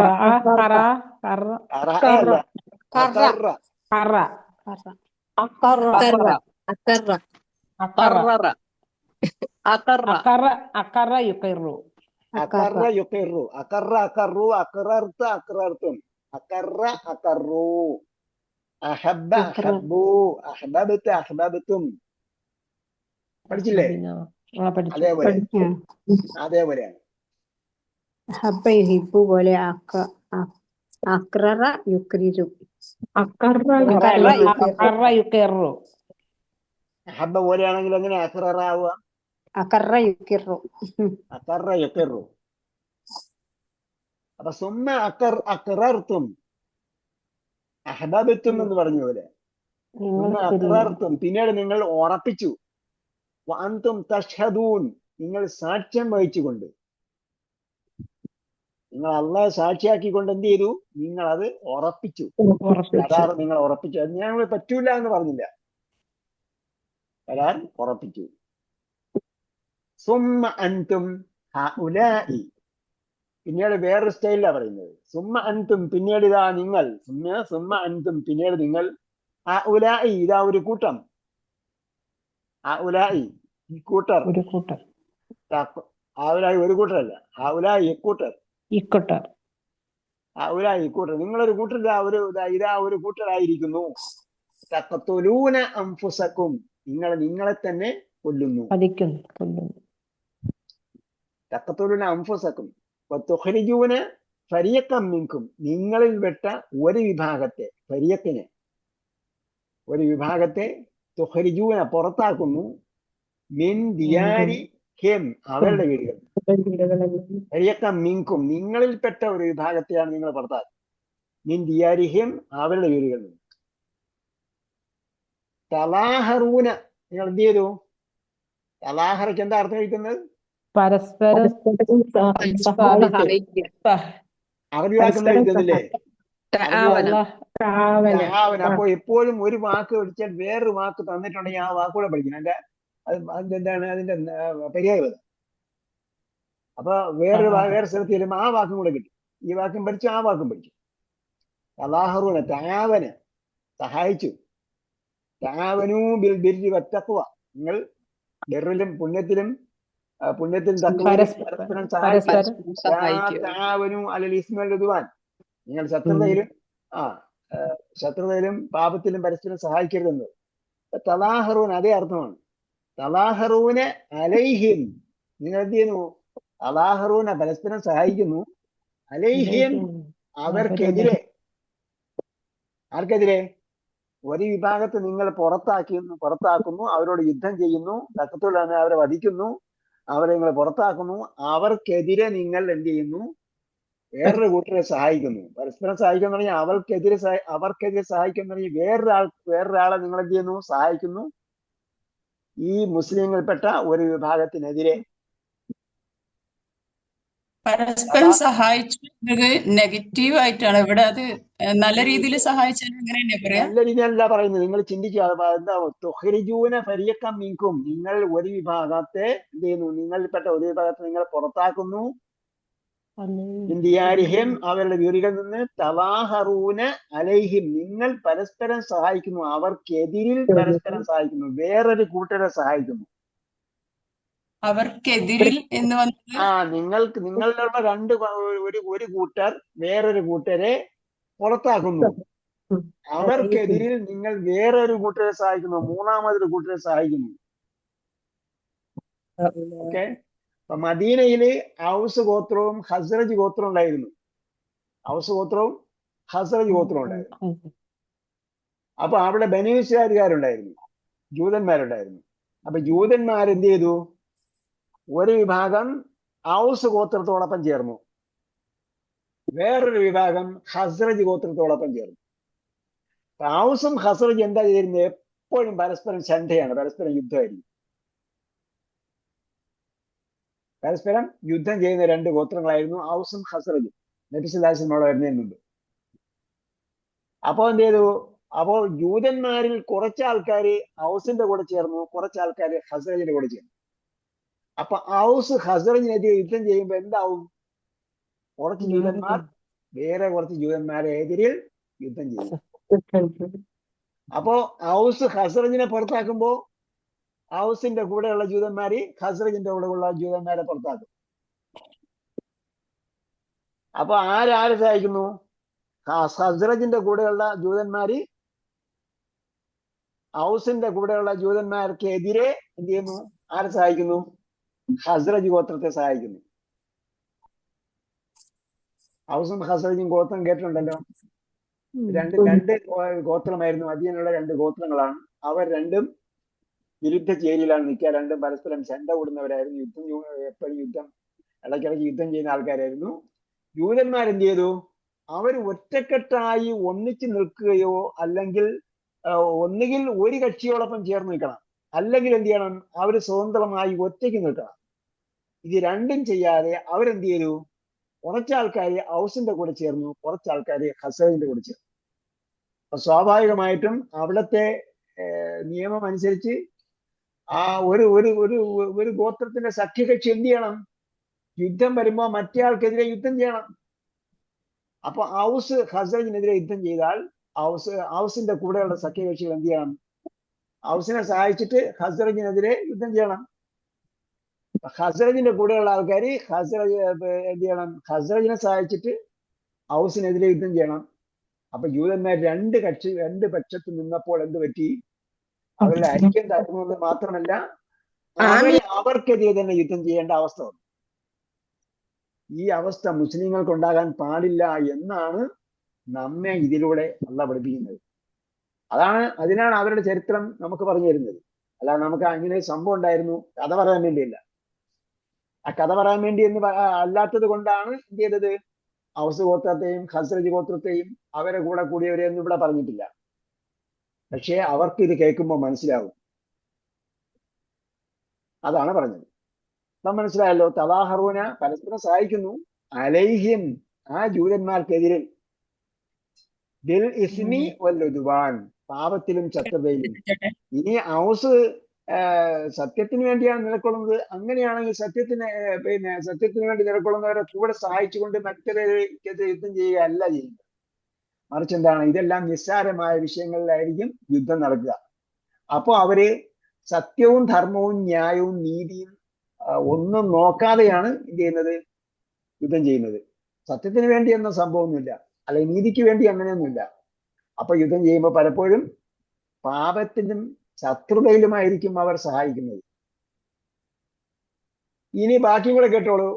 അക്റർത്തും, അക്കറു, അഹബ്ബ അഹബ്ബു, അഹ്ബബ്ത അഹ്ബബ്തും. പഠിച്ചില്ലേ? അതേപോലെയാണ്. ഹബ്ബ യുഹിബ്ബു പോലെ അക്ററ യുക്രിജു. അഹബ്ബ പോലെയാണെങ്കിൽ എങ്ങനെ അക്ററ ആവുക? അക്കറ യുക്കിറു. അക്കറ യുക്കിറു. അപ്പൊ സുമ്മ അക്റർത്തും അഹ്ബബ്തും എന്ന് പറഞ്ഞ പോലെ സുമ്മ അക്റർത്തും, പിന്നീട് നിങ്ങൾ ഉറപ്പിച്ചു. വഅൻതും തഷ്ഹദൂൻ, നിങ്ങൾ സാക്ഷ്യം വഹിച്ചുകൊണ്ട്, നിങ്ങൾ അള്ളാഹെ സാക്ഷിയാക്കിക്കൊണ്ട് എന്ത് ചെയ്തു? നിങ്ങൾ അത് ഉറപ്പിച്ചു. കരാർ നിങ്ങൾ ഉറപ്പിച്ചു. അത് ഞങ്ങൾ പറ്റൂല എന്ന് പറഞ്ഞില്ല, കരാർ ഉറപ്പിച്ചു. സുമ്മ അൻതും ഹഉലാഇ, പിന്നീട് വേറൊരു സ്റ്റൈലിലാണ് പറയുന്നത്. സുമ്മ അൻതും, പിന്നീട് ഇതാ നിങ്ങൾ. സുമ്മ അൻതും, പിന്നീട് നിങ്ങൾ. ഹഉലാഇ, ഇതാ ഒരു കൂട്ടം. ഹഉലാഇ, ഈ കൂട്ടർ. ഹഉലാഇ ഒരു കൂട്ടരല്ല, ഹഉലാഇ ഇക്കൂട്ടർ. ഹഉലാഇ ഇക്കൂട്ടർ. നിങ്ങളൊരു കൂട്ടർ, ഇതാ ഒരു കൂട്ടരായിരിക്കുന്നു. തഖ്തുലൂന അൻഫുസക്കും, നിങ്ങൾ നിങ്ങളെ തന്നെ കൊല്ലുന്നു. തഖ്തുലൂന അൻഫുസക്കും വതുഖ്രിജൂന ഫരീഖൻ മിൻകും, നിങ്ങളിൽ പെട്ട ഒരു വിഭാഗത്തെ, ഫരീഖിനെ, ഒരു വിഭാഗത്തെ, തുഖ്രിജൂന പുറത്താക്കുന്നു, മിൻ ദിയാരിഹിം, അവരുടെ വീടുകൾ. ഫരീഖൻ മിൻകും, നിങ്ങളിൽപ്പെട്ട ഒരു വിഭാഗത്തെയാണ് നിങ്ങൾ പുറത്താക്കുന്നത്. മിൻ ദിയാരിഹിം, അവരുടെ വീടുകളിൽ. തലാഹറൂന, നിങ്ങൾ എന്ത് ചെയ്തു? തലാഹറയ്ക്ക് എന്താ അർത്ഥം കഴിക്കുന്നത്? പരസ്പരം അറബി വാക്കെന്ന് എഴുതുന്നില്ലേ? അപ്പൊ എപ്പോഴും ഒരു വാക്ക് പഠിച്ചാൽ വേറൊരു വാക്ക് തന്നിട്ടുണ്ടെങ്കിൽ ആ വാക്കുകൂടെ പഠിക്കണം. അതെന്താണ് അതിന്റെ പര്യായം. അപ്പൊ വേറെ സ്ഥലത്ത് ചെല്ലുമ്പോൾ ആ വാക്കും കൂടെ കിട്ടും. ഈ വാക്കും പഠിച്ചു, ആ വാക്കും പഠിച്ചു. തലാഹറൂന, തആവന, സഹായിച്ചു. തആവനൂ ബിൽ ബിർരി വത്തഖ്വ, നിങ്ങൾ ബിർറിലും പുണ്യത്തിലും പരസ്പരം സഹായിച്ചു. തആവനൂ അലൽ ഇസ്മി വൽ ഉദ്വാൻ, നിങ്ങൾ ശത്രുതയിലും പാപത്തിലും പരസ്പരം സഹായിക്കരുതെന്ന്. തലാഹറൂൻ അതേ അർത്ഥമാണ്. തലാഹറൂന അലൈഹിം, നിങ്ങൾ എന്ത് ചെയ്യുന്നു? തലാഹറൂന പരസ്പരം സഹായിക്കുന്നു. അലൈഹിം, അവർക്കെതിരെ. ആർക്കെതിരെ? ഒരു വിഭാഗത്തെ നിങ്ങൾ പുറത്താക്കുന്നു, അവരോട് യുദ്ധം ചെയ്യുന്നു, തഖ്തുലൂന, അവരെ വധിക്കുന്നു, അവരെ നിങ്ങൾ പുറത്താക്കുന്നു. അവർക്കെതിരെ നിങ്ങൾ എന്ത് ചെയ്യുന്നു? വേറൊരു കൂട്ടരെ സഹായിക്കുന്നു. പരസ്പരം സഹായിക്കുക എന്ന് പറഞ്ഞാൽ അവർക്കെതിരെ സഹായിക്കുക എന്ന് പറഞ്ഞാൽ വേറൊരാളെ നിങ്ങൾ എന്ത് ചെയ്യുന്നു? സഹായിക്കുന്നു. ഈ മുസ്ലിങ്ങളിൽപ്പെട്ട ഒരു വിഭാഗത്തിനെതിരെ. പരസ്പരം സഹായിച്ചു നെഗറ്റീവ് ആയിട്ടാണ് ഇവിടെ. അത് നല്ല രീതിയിൽ സഹായിച്ചാൽ അങ്ങനെ തന്നെ പറയാം. നല്ല രീതിയല്ല പറയുന്നത്. നിങ്ങൾ ചിന്തിക്കുക, എന്താ? തുഖ്രിജൂന ഫരീഖൻ മിൻകും, നിങ്ങൾ ഒരു വിഭാഗത്തെ എന്ത് ചെയ്യുന്നു? നിങ്ങളിൽപ്പെട്ട ഒരു വിഭാഗത്തെ നിങ്ങൾ പുറത്താക്കുന്നു. ഇന്ദിയാരിഹിം, അവരുടെ വീടുകളിൽ നിന്ന്. തലാഹറൂന അലൈഹിം, നിങ്ങൾ പരസ്പരം സഹായിക്കുന്നു, അവർക്കെതിരിൽ പരസ്പരം സഹായിക്കുന്നു, വേറൊരു കൂട്ടരെ സഹായിക്കുന്നു. അവർക്കെതിരിൽ എന്ന് വന്നത് നിങ്ങളുടെ ഒരു കൂട്ടർ വേറൊരു കൂട്ടരെ പുറത്താക്കുന്നു. അവർക്കെതിരിൽ നിങ്ങൾ വേറൊരു കൂട്ടരെ സഹായിക്കുന്നു, മൂന്നാമതൊരു കൂട്ടരെ സഹായിക്കുന്നു. ഓക്കെ. അപ്പൊ മദീനയില് ഔസ് ഗോത്രവും ഹസ്രജ് ഗോത്രവും ഉണ്ടായിരുന്നു. ഔസ് ഗോത്രവും ഹസ്രജ് ഗോത്രവും ഉണ്ടായിരുന്നു. അപ്പൊ അവിടെ ബനൂ ഇസ്രായേൽക്കാരുണ്ടായിരുന്നു, ജൂതന്മാരുണ്ടായിരുന്നു. അപ്പൊ ജൂതന്മാർ എന്ത് ചെയ്തു? ഒരു വിഭാഗം ഔസ് ഗോത്രത്തോടൊപ്പം ചേർന്നു, വേറൊരു വിഭാഗം ഹസ്രജ് ഗോത്രത്തോടൊപ്പം ചേർന്നു. ഔസും ഹസ്രജ് എന്താ ചെയ്യുന്നത്? എപ്പോഴും പരസ്പരം ശണ്ഠയാണ്, പരസ്പരം യുദ്ധമായിരിക്കും. പരസ്പരം യുദ്ധം ചെയ്യുന്ന രണ്ട് ഗോത്രങ്ങളായിരുന്നു ഔസും ഹസ്രജും. നബി സല്ലല്ലാഹു അലൈഹി വസല്ലം വരുന്നതിന് മുമ്പ്. അപ്പോ എന്ത് ചെയ്തു? അപ്പോൾ ജൂതന്മാരിൽ കുറച്ച് ആൾക്കാര് ഔസിന്റെ കൂടെ ചേർന്നു, കുറച്ച് ആൾക്കാര് ഹസ്രജിന്റെ കൂടെ ചേർന്നു. അപ്പൊ ഔസ് ഹസ്രജിനെതിരെ യുദ്ധം ചെയ്യുമ്പോൾ എന്താവും? കുറച്ച് ജൂതന്മാർ വേറെ കുറച്ച് ജൂതന്മാരെ എതിരിൽ യുദ്ധം ചെയ്യും. അപ്പോ ഔസ് ഹസ്രജിനെ പുറത്താക്കുമ്പോ ഔസിന്റെ കൂടെയുള്ള ജൂതന്മാര് ഹസ്രജിന്റെ കൂടെയുള്ള ജൂതന്മാരെ പുറത്താക്കും. അപ്പൊ ആരാരെ സഹായിക്കുന്നു? ഹസ്രജിന്റെ കൂടെയുള്ള ജൂതന്മാര് ഔസിന്റെ കൂടെയുള്ള ജൂതന്മാർക്ക് എതിരെ എന്ത് ചെയ്യുന്നു? ആരെ സഹായിക്കുന്നു? ഹസ്രജ് ഗോത്രത്തെ സഹായിക്കുന്നു. ഔസും ഹസ്രജും ഗോത്രം കേട്ടിട്ടുണ്ടല്ലോ. രണ്ട് ഗോത്രമായിരുന്നു, മദീനയിലുള്ള രണ്ട് ഗോത്രങ്ങളാണ്. അവർ രണ്ടും വിരുദ്ധ ചേരിയിലാണ് നിൽക്കുക. രണ്ടും പരസ്പരം ശണ്ട കൂടുന്നവരായിരുന്നു. എപ്പോഴും ഇടയ്ക്കിടയ്ക്ക് യുദ്ധം ചെയ്യുന്ന ആൾക്കാരായിരുന്നു. ജൂതന്മാരെന്ത് ചെയ്തു? അവർ ഒറ്റക്കെട്ടായി ഒന്നിച്ചു നിൽക്കുകയോ അല്ലെങ്കിൽ ഒന്നുകിൽ ഒരു കക്ഷിയോടൊപ്പം ചേർന്ന് നിൽക്കണം, അല്ലെങ്കിൽ എന്ത് ചെയ്യണം? അവർ സ്വതന്ത്രമായി ഒറ്റയ്ക്ക് നിൽക്കണം. ഇത് രണ്ടും ചെയ്യാതെ അവരെന്ത് ചെയ്തു? കുറച്ചാൾക്കാര് ഔസിന്റെ കൂടെ ചേർന്നു, കുറച്ചാൾക്കാര് ഹസ്രജിന്റെ കൂടെ ചേർന്നു. അപ്പൊ സ്വാഭാവികമായിട്ടും അവിടുത്തെ നിയമം അനുസരിച്ച് ആ ഒരു ഒരു ഒരു ഒരു ഗോത്രത്തിന്റെ സഖ്യകക്ഷി എന്ത് ചെയ്യണം? യുദ്ധം വരുമ്പോ മറ്റേ ആൾക്കെതിരെ യുദ്ധം ചെയ്യണം. അപ്പൊ ഔസ് ഹസ്രജിനെതിരെ യുദ്ധം ചെയ്താൽ ഔസിന്റെ കൂടെയുള്ള സഖ്യകക്ഷികൾ എന്ത് ചെയ്യണം? ഔസിനെ സഹായിച്ചിട്ട് ഹസ്രജിനെതിരെ യുദ്ധം ചെയ്യണം. ഹസ്രജിന്റെ കൂടെയുള്ള ആൾക്കാർ ഹസ്രജ് എന്ത് ചെയ്യണം? ഹസ്രജിനെ സഹായിച്ചിട്ട് ഔസിനെതിരെ യുദ്ധം ചെയ്യണം. അപ്പൊ ജൂതന്മാർ രണ്ട് പക്ഷത്ത് നിന്നപ്പോൾ എന്ത് പറ്റി? അവരുടെ ഐക്യം തകർന്നത് മാത്രമല്ല, അവർക്കെതിരെ തന്നെ യുദ്ധം ചെയ്യേണ്ട അവസ്ഥ വന്നു. ഈ അവസ്ഥ മുസ്ലിങ്ങൾക്ക് ഉണ്ടാകാൻ പാടില്ല എന്നാണ് നമ്മെ ഇതിലൂടെ അള്ളാഹ് പഠിപ്പിക്കുന്നത്. അതിനാണ് അവരുടെ ചരിത്രം നമുക്ക് പറഞ്ഞു തരുന്നത്. അല്ലാതെ നമുക്ക് അങ്ങനെ സംഭവം ഉണ്ടായിരുന്നു കഥ പറയാൻ വേണ്ടിയില്ല. ആ കഥ പറയാൻ വേണ്ടി അല്ലാത്തത് കൊണ്ടാണ് എന്ത് ചെയ്തത്? ഔസ് ഗോത്രത്തെയും ഹസ്രജ് ഗോത്രത്തെയും അവരെ കൂടെ കൂടിയവരെ ഒന്നും ഇവിടെ പറഞ്ഞിട്ടില്ല. പക്ഷേ അവർക്ക് ഇത് കേൾക്കുമ്പോൾ മനസ്സിലാവും. അതാണ് പറഞ്ഞത്. അപ്പൊ മനസ്സിലായല്ലോ. തവാഹറൂന പരസ്പരം സഹായിക്കുന്നു, അലൈഹിം ആ ജൂതന്മാർക്കെതിരെ, ദിൽ ഇസ്മി വല്ലുദ്വാൻ പാപത്തിലും ശത്രുതയിലും. ഇനി ഔസ് സത്യത്തിന് വേണ്ടിയാണ് നിലകൊള്ളുന്നത്. അങ്ങനെയാണെങ്കിൽ സത്യത്തിന് വേണ്ടി നിലകൊള്ളുന്നവരെ കൂടെ സഹായിച്ചുകൊണ്ട് മറ്റവരെക്കെതിരെ യുദ്ധം ചെയ്യുകയല്ല ചെയ്യുന്നത്. മറിച്ച് എന്താണ്? ഇതെല്ലാം നിസ്സാരമായ വിഷയങ്ങളിലായിരിക്കും യുദ്ധം നടക്കുക. അപ്പോ അവര് സത്യവും ധർമ്മവും ന്യായവും നീതിയും ഒന്നും നോക്കാതെയാണ് എന്ത് ചെയ്യുന്നത്? യുദ്ധം ചെയ്യുന്നത്. സത്യത്തിന് വേണ്ടി എന്ന സംഭവമൊന്നുമില്ല, അല്ലെങ്കിൽ നീതിക്ക് വേണ്ടി അങ്ങനെയൊന്നുമില്ല. അപ്പൊ യുദ്ധം ചെയ്യുമ്പോൾ പലപ്പോഴും പാപത്തിനും ശത്രുതയിലുമായിരിക്കും അവർ സഹായിക്കുന്നത്. ഇനി ബാക്കി കൂടെ കേട്ടോളൂ.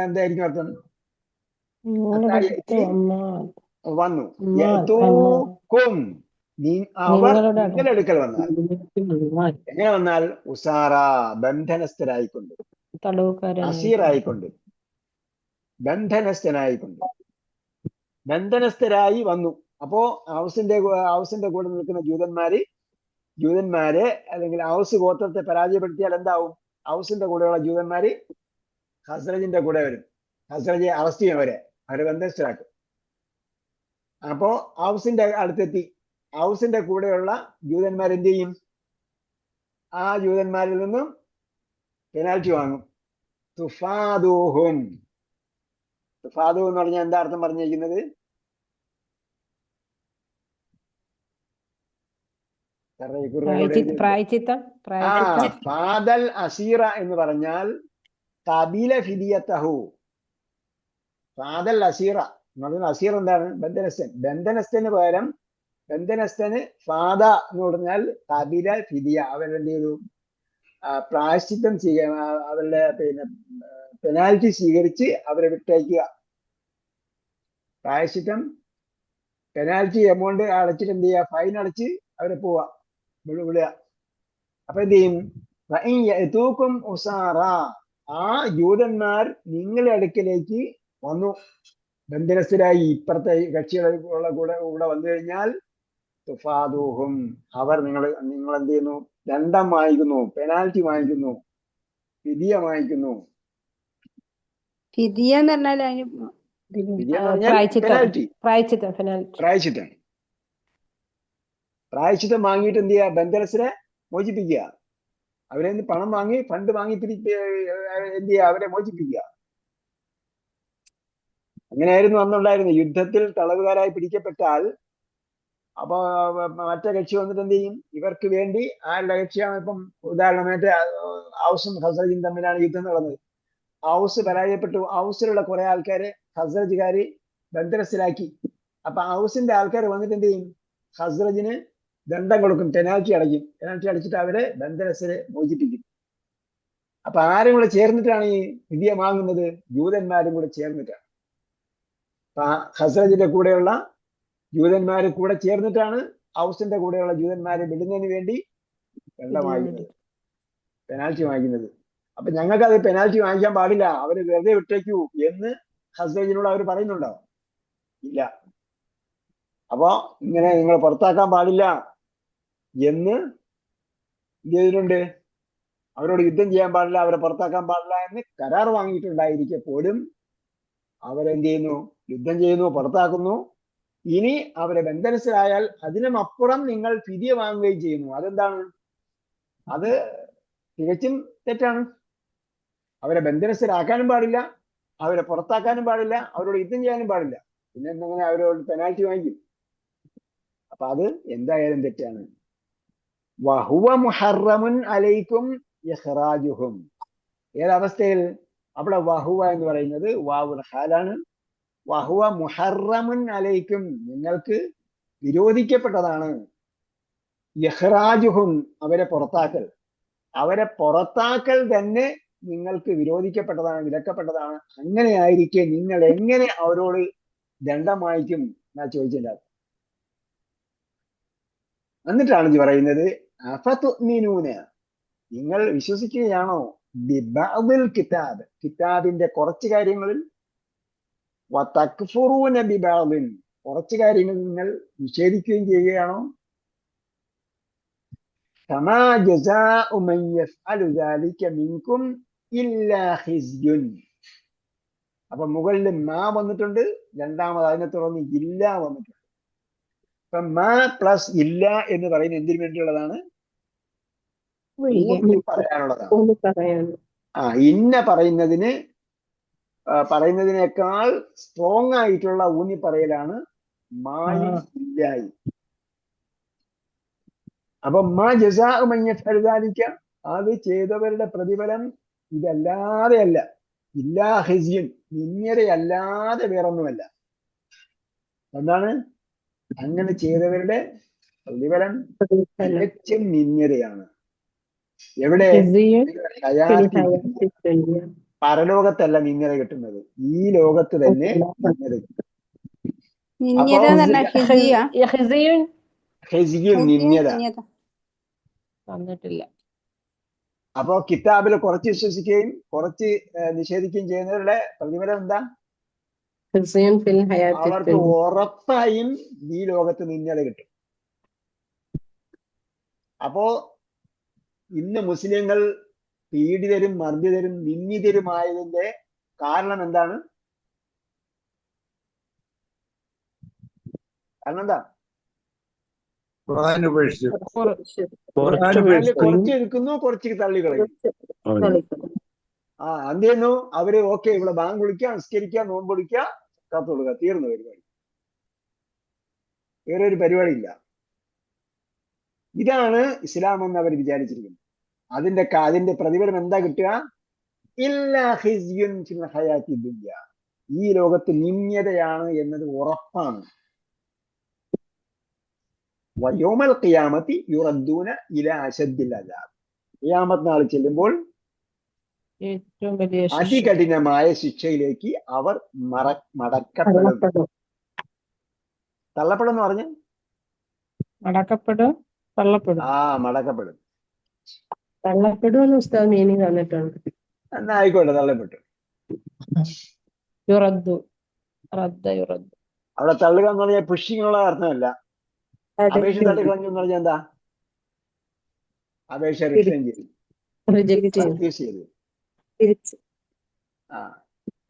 എന്തായിരിക്കും അർത്ഥം? വന്നു അവർ നിങ്ങളുടെ അടുക്കൽ വന്നാൽ. എങ്ങനെ വന്നാൽ? ഉസാറ ബന്ധനസ്ഥരായിക്കൊണ്ട്, അസീറായിക്കൊണ്ട്, ബന്ധനസ്ഥരായി വന്നു. അപ്പോ ഔസിന്റെ കൂടെ നിൽക്കുന്ന ജൂതന്മാരെ അല്ലെങ്കിൽ ഔസ് ഗോത്രത്തെ പരാജയപ്പെടുത്തിയാൽ എന്താവും? ഔസിന്റെ കൂടെയുള്ള ജൂതന്മാര് ഹസ്രജിന്റെ കൂടെ വരും. ഹസ്രജെ അറസ്റ്റ് ചെയ്യും, അവരെ ബന്ധനസ്ഥരാക്കും. അപ്പോ ഔസിന്റെ അടുത്തെത്തി. ഔസിന്റെ കൂടെയുള്ള ജൂതന്മാർ എന്ത് ചെയ്യും? ആ ജൂതന്മാരിൽ നിന്നും പെനാൽറ്റി വാങ്ങും. തുഫാദൂഹും. തുഫാദു എന്ന് പറഞ്ഞാൽ എന്താ അർത്ഥം പറഞ്ഞിരിക്കുന്നത്? ഫാദൽ അസീറ എന്ന് പറഞ്ഞാൽ കബില ഫിദിയതഹു. ഫാദൽ അസീറ എന്ന് പറഞ്ഞാൽ അസീർ എന്താണ്? ബന്ധനസ്ഥൻ. ബന്ധനസ്ഥന് പകരം ബന്ധനസ്ഥന് ഫാദ എന്ന് പറഞ്ഞാൽ കബില ഫിദിയ, അവരെന്ത് ചെയ്തു? പ്രായശ്ചിത്തം ചെയ്യാൻ, അവരുടെ പെനാൽറ്റി സ്വീകരിച്ച് അവരെ വിട്ടയക്കുക. പ്രായശ്ചിത്തം പെനാൽറ്റി എമൗണ്ട് അടച്ചിട്ട് എന്ത് ചെയ്യുക? ഫൈൻ അടച്ച് അവരെ പോവുക, വിടുക. അപ്പൊ എന്ത് ചെയ്യും? തൂക്കും ഉസാറ, ആ ജൂതന്മാർ നിങ്ങളുടെ അടുക്കലേക്ക് വന്നു, ബന്ധനസ്ഥരായി ഇപ്പുറത്തെ കക്ഷികളുടെ കൂടെ വന്നു കഴിഞ്ഞാൽ തുഫാദൂഹും, അവർ നിങ്ങൾ എന്ത് ചെയ്യുന്നു? ദണ്ഡം വാങ്ങിക്കുന്നു, പെനാൽറ്റി വാങ്ങിക്കുന്നു, ഫിദിയ വാങ്ങിക്കുന്നു. ഫിദിയ എന്ന് പറഞ്ഞാൽ അതിന് ഫിദിയ എന്ന് പറഞ്ഞാൽ പ്രായച്ചിത്തം പെനാൽറ്റി, പ്രായച്ചിത്തം പെനാൽറ്റി. പ്രായശ്ചിത്തം വാങ്ങിയിട്ട് എന്ത് ചെയ്യുക? ബന്ധനസ്ഥരെ മോചിപ്പിക്കുക. അവരെ നിന്ന് പണം വാങ്ങി, ഫണ്ട് വാങ്ങി എന്ത് ചെയ്യുക? അവരെ മോചിപ്പിക്കുക. അങ്ങനെയായിരുന്നു അന്നുണ്ടായിരുന്നത്. യുദ്ധത്തിൽ തടവുകാരായി പിടിക്കപ്പെട്ടാൽ അപ്പൊ മറ്റേ കക്ഷി വന്നിട്ട് എന്ത് ചെയ്യും? ഇവർക്ക് വേണ്ടി ആരുടെ കക്ഷിയാണ്? ഇപ്പം ഉദാഹരണമായിട്ട് ഔസും ഖസറജും തമ്മിലാണ് യുദ്ധം നടന്നത്. ഔസ് പരാജയപ്പെട്ടു. ഔസിലുള്ള കുറെ ആൾക്കാരെ ഖസറജുകാര് ബന്ധനസ്ഥരാക്കി. അപ്പൊ ഔസിന്റെ ആൾക്കാർ വന്നിട്ട് എന്ത് ചെയ്യും? ഖസറജിന് ദണ്ഡം കൊടുക്കും, പെനാൽറ്റി അടയ്ക്കും. പെനാൽറ്റി അടച്ചിട്ട് അവരെ ബന്ധനസ്ഥരെ മോചിപ്പിക്കും. അപ്പൊ ആരും കൂടെ ചേർന്നിട്ടാണ് ഈ ഫിദിയ വാങ്ങുന്നത്? ജൂതന്മാരും കൂടെ ചേർന്നിട്ടാണ്. അപ്പൊ ഖസറജിന്റെ കൂടെയുള്ള ജൂതന്മാര് കൂടെ ചേർന്നിട്ടാണ് ഔസിന്റെ കൂടെയുള്ള ജൂതന്മാരെ വിടുന്നതിന് വേണ്ടി ദണ്ഡം വാങ്ങിക്കുന്നത്, പെനാൽറ്റി വാങ്ങിക്കുന്നത്. അപ്പൊ ഞങ്ങൾക്ക് അത് പെനാൽറ്റി വാങ്ങിക്കാൻ പാടില്ല, അവര് വെറുതെ വിട്ടേക്കൂ എന്ന് ഖസറജിനോട് അവർ പറയുന്നുണ്ടോ? ഇല്ല. അപ്പോ ഇങ്ങനെ നിങ്ങൾ പുറത്താക്കാൻ പാടില്ല എന്ന് എന്ത് ചെയ്തിട്ടുണ്ട്? അവരോട് യുദ്ധം ചെയ്യാൻ പാടില്ല, അവരെ പുറത്താക്കാൻ പാടില്ല എന്ന് കരാർ വാങ്ങിയിട്ടുണ്ടായിരിക്കെ പോലും അവരെന്ത് ചെയ്യുന്നു? യുദ്ധം ചെയ്യുന്നു, പുറത്താക്കുന്നു. ഇനി അവരെ ബന്ധനസ്ഥരായാൽ അതിനുമപ്പുറം നിങ്ങൾ ഫിദിയ വാങ്ങുകയും ചെയ്യുന്നു. അതെന്താണ്? അത് തികച്ചും തെറ്റാണ്. അവരെ ബന്ധനസ്ഥരാക്കാനും പാടില്ല, അവരെ പുറത്താക്കാനും പാടില്ല, അവരോട് യുദ്ധം ചെയ്യാനും പാടില്ല. പിന്നെ എന്തെങ്ങനെ അവരോട് പെനാൽറ്റി വാങ്ങിക്കും? അപ്പൊ അത് എന്തായാലും തെറ്റാണ്. വഹുവ മുഹറമുൻ അലൈക്കും ഇഖ്റാജുഹും. ഏതവസ്ഥയിൽ? അവിടെ വഹുവ എന്ന് പറയുന്നത് വാവുൽ ഹാലാണ്. വഹുവ മുഹറമുൻ അലൈക്കും, നിങ്ങൾക്ക് വിരോധിക്കപ്പെട്ടതാണ്. ഇഖ്റാജുഹും, അവരെ പുറത്താക്കൽ. അവരെ പുറത്താക്കൽ തന്നെ നിങ്ങൾക്ക് വിരോധിക്കപ്പെട്ടതാണ്, വിലക്കപ്പെട്ടതാണ്. അങ്ങനെയായിരിക്കെ നിങ്ങൾ എങ്ങനെ അവരോട് ദണ്ഡം വാങ്ങിക്കും എന്നാ ചോദിച്ചിട്ടുണ്ടാവും. എന്നിട്ടാണ് ഇത് പറയുന്നത്, അഫതുഅ്മിനൂന, നിങ്ങൾ വിശ്വസിക്കുകയാണോ? ബിബഅദിൽ കിതാബ്, കിതാബിന്റെ കുറച്ച് കാര്യങ്ങളിൽ, വതക്ഫുറൂന ബിബഅദിൻ, കുറച്ച് കാര്യങ്ങൾ നിങ്ങൾ നിഷേധിക്കുകയും ചെയ്യുകയാണോ? കമാ ജസാഉ മൻ യഫ്അലു ദാലിക മിൻകും ഇല്ലാ ഖിസ്യുൻ. അപ്പൊ മുകളിൽ മാ വന്നിട്ടുണ്ട്, രണ്ടാമത് അതിനെ തുടർന്ന് ഇല്ല വന്നിട്ടുണ്ട്. അപ്പൊ മാ പ്ലസ് ഇല്ല എന്ന് പറയുന്നത് എന്തിനു വേണ്ടിയുള്ളതാണ്? ഊന്നി പറയാനുള്ളതാണ്. ഇന്ന പറയുന്നതിനേക്കാൾ സ്ട്രോങ് ആയിട്ടുള്ള ഊന്നി പറയലാണ് മായും ഇല്ലായി. അപ്പൊ മാ ജസാഉ മൻ യഫ്അലു ദാലിക, അത് ചെയ്തവരുടെ പ്രതിഫലം ഇതല്ലാതെ അല്ല, ഇല്ലാ ഖിസ്യുൻ, നിന്യതയല്ലാതെ വേറൊന്നുമല്ല. എന്താണ്? അങ്ങനെ ചെയ്തവരുടെ പ്രതിഫലം തികച്ചും നിന്യതയാണ്. എവിടെ? പരലോകത്തല്ല നിന്യത കിട്ടുന്നത്, ഈ ലോകത്ത് തന്നെ നിന്യത കിട്ടും. നിന്യത വന്നിട്ടില്ല. അപ്പോ കിതാബിൽ കുറച്ച് വിശ്വസിക്കുകയും കുറച്ച് നിഷേധിക്കുകയും ചെയ്യുന്നവരുടെ പ്രതിഫലം എന്താ? അവർക്ക് ഉറപ്പായും ഈ ലോകത്ത് നിന്യത കിട്ടും. അപ്പോ ഇന്ന് മുസ്ലിങ്ങൾ പീഡിതരും മർദ്ദിതരും നിന്ദിതരുമായതിന്റെ കാരണം എന്താണ്? കാരണം എന്താ? കുറച്ച് എടുക്കുന്നു, കുറച്ച് തള്ളിക്കളയും. എന്ത് ചെയ്യുന്നു അവര്? ഓക്കെ, ഇവിടെ ബാങ്ക് വിളിക്കുക, നിസ്കരിക്കുക, നോമ്പ് വിളിക്കുക, കത്ത് കൊടുക്കുക, തീർന്നു പരിപാടി. വേറെ ഒരു പരിപാടി ഇല്ല. ഇതാണ് ഇസ്ലാം എന്ന് അവർ വിചാരിച്ചിരിക്കുന്നത്. അതിന്റെ പ്രതിഫലം എന്താ കിട്ടുക? ഇല്ലാ ഖിസ്യുൻ ഫിൽ ഹയാത്തി ദുനിയ, ഈ ലോകത്ത് നിന്യതയാണ് എന്നത് ഉറപ്പാണ്. വയോമൽ ഖിയാമത്തി യുറദ്ദൂന ഇലാ അശദ്ദിൽ അദാബ്. ഖിയാമത്ത് നാൾ ചെല്ലുമ്പോൾ ഏറ്റവും വലിയ ശിക്ഷ അതികഠിനമായ ശിക്ഷയിലേക്ക് അവർ മടക്കപ്പെടും. തള്ളപ്പെടും. തള്ളപ്പെടും എന്ന് പറഞ്ഞ് മടക്കപ്പെടും, തള്ളപ്പെടും. മടക്കപ്പെടും. തള്ളപ്പെടും എന്ന് ഉസ്താദ് മീനിങ് തന്നിട്ടുണ്ട്. എന്നാ ആയിക്കോട്ടെ, തള്ളപ്പെട്ടു. യുറദ്ദു, റദ്ദ യുറദ്ദു. അവിടെ തള്ളുക എന്ന് പറഞ്ഞാൽ പുഷിങ്ങുള്ള അർത്ഥമല്ല. അപേക്ഷ തള്ളിക്കളഞ്ഞു എന്ന് പറഞ്ഞാൽ എന്താ? അപേക്ഷ റിട്ടേൺ ചെയ്തു, റിജക്ട് ചെയ്യും, റദ്ദ് ചെയ്തു. തിരിച്ച്.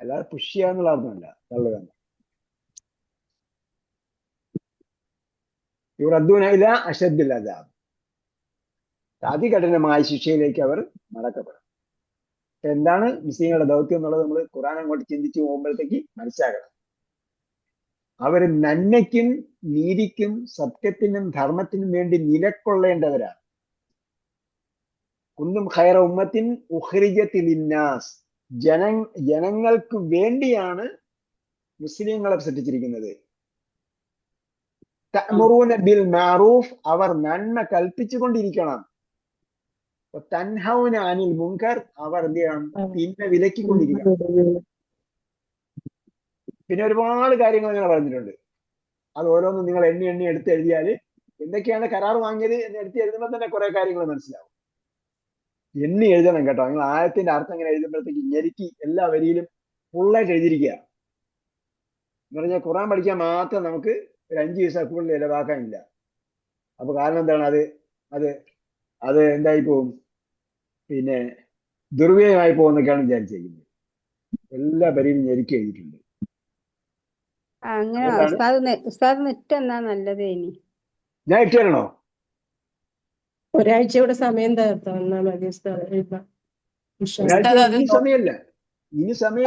അല്ലാതെ പുഷ് ചെയ്യാന്നുള്ള അർത്ഥമല്ല തള്ളുക. യുറദ്ദൂന ഇലാ അശദ്ദിൽ അദാബ്. അതികഠിനമായ ശിക്ഷയിലേക്ക് അവർ മടക്കപ്പെടും. എന്താണ് മുസ്ലിങ്ങളുടെ ദൗത്യം എന്നുള്ളത് നമ്മൾ ഖുർആൻ അങ്ങോട്ട് ചിന്തിച്ചു പോകുമ്പോഴത്തേക്ക് മനസ്സിലാക്കണം. അവർ നന്മയ്ക്കും നീതിക്കും സത്യത്തിനും ധർമ്മത്തിനും വേണ്ടി നിലക്കൊള്ളേണ്ടവരാണ്. കുന്തും ഖൈറ ഉമ്മത്തിൻ ഉഖ്രിജത്ത് ലിന്നാസ്. ജനങ്ങൾക്ക് വേണ്ടിയാണ് മുസ്ലിങ്ങളെ സൃഷ്ടിച്ചിരിക്കുന്നത്. തഅ്മുറൂന ബിൽ മഅറൂഫ്. അവർ നന്മ കൽപ്പിച്ചുകൊണ്ടിരിക്കണം. തൻഹൗന അനിൽ മുൻകർ. അവർ എന്ത് ചെയ്യണം? തിന്മ വിലക്കിക്കൊണ്ടിരിക്കണം. പിന്നെ ഒരുപാട് കാര്യങ്ങൾ ഇങ്ങനെ പറഞ്ഞിട്ടുണ്ട്. അത് ഓരോന്നും നിങ്ങൾ എണ്ണി എടുത്ത് എഴുതിയാൽ എന്തൊക്കെയാണ് കരാർ വാങ്ങിയത് എന്ന് എടുത്ത് എഴുതുമ്പോൾ തന്നെ കുറെ കാര്യങ്ങൾ മനസ്സിലാവും. എണ്ണി എഴുതണം കേട്ടോ. നിങ്ങൾ ആയത്തിന്റെ അർത്ഥം ഇങ്ങനെ എഴുതുമ്പോഴത്തേക്ക് ഞെരുക്കി എല്ലാ വരിയിലും ഫുള്ളായിട്ട് എഴുതിയിരിക്കുക എന്ന് പറഞ്ഞാൽ ഖുർആൻ പഠിക്കാൻ മാത്രം നമുക്ക് ഒരു 5 ദിവസം കൂടുതൽ ചിലവാക്കാനില്ല. അപ്പൊ കാരണം എന്താണ്? അത് എന്തായി പോകും? പിന്നെ ദുർവ്യയമായി പോകുന്നൊക്കെയാണ് വിചാരിച്ചിരിക്കുന്നത്. എല്ലാ വരിയിലും ഞെരുക്കി എഴുതിയിട്ടുണ്ട്. അങ്ങനെ ഉസ്താദ് നെറ്റ് എന്നാ നല്ലത്. ഇനി ഞാൻ ഇട്ട് തരണോ? ഒരാഴ്ചയുടെ സമയം തന്നാ മതി ഉസ്താദ് എഴുതാൻ. ഇനി സമയമല്ല, ഇനി സമയം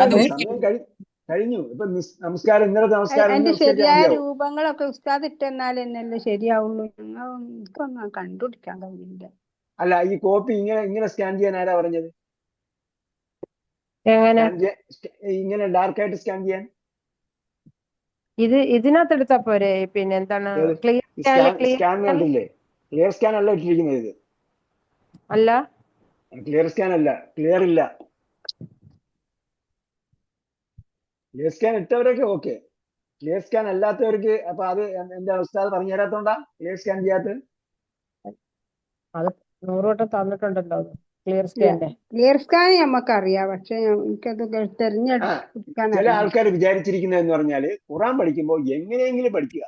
കഴിഞ്ഞു. ഇപ്പൊ നമസ്കാരം, ഇന്നലത്തെ നമസ്കാരം അതിന്റെ ശരിയായ രൂപങ്ങളൊക്കെ ഉസ്താദ് ഇട്ടെന്നാൽ എന്നല്ലേ ശരിയാവുള്ളൂ. എനിക്കൊന്നും കണ്ടുപിടിക്കാൻ കഴിയില്ല. അല്ല, ഈ കോപ്പി ഇങ്ങനെ സ്കാൻ ചെയ്യാൻ ആരാ പറഞ്ഞത്? ഇങ്ങനെ ഡാർക്കായിട്ട് സ്കാൻ ചെയ്യാൻ ഇതിനകത്ത് എടുത്താ പോരെ? പിന്നെ എന്താണ് സ്കാൻ കണ്ടില്ലേ? ക്ലിയർ സ്കാൻ അല്ല ഇട്ടിരിക്കുന്നത്. ഇത് അല്ല, ക്ലിയർ സ്കാൻ അല്ല, ക്ലിയർ ഇല്ല. ക്ലിയർ സ്കാൻ ഇട്ടവരൊക്കെ ഓക്കെ. ക്ലിയർ സ്കാൻ അല്ലാത്തവർക്ക് അപ്പൊ അത് എന്താ ഉസ്താദ് പറഞ്ഞു തരാത്തോണ്ടാ ക്ലിയർ സ്കാൻ ചെയ്യാത്തത്? അത് 100 വട്ടം തന്നിട്ടുണ്ടല്ലോ ക്ലിയർ സ്കാൻ. ക്ലിയർ സ്കാൻ നമുക്കറിയാം, പക്ഷെ എനിക്കത് തെരഞ്ഞെടുക്കാൻ ചില ആൾക്കാർ വിചാരിച്ചിരിക്കുന്നത് എന്ന് പറഞ്ഞാല് ഖുർആൻ പഠിക്കുമ്പോൾ എങ്ങനെയെങ്കിലും പഠിക്കുക,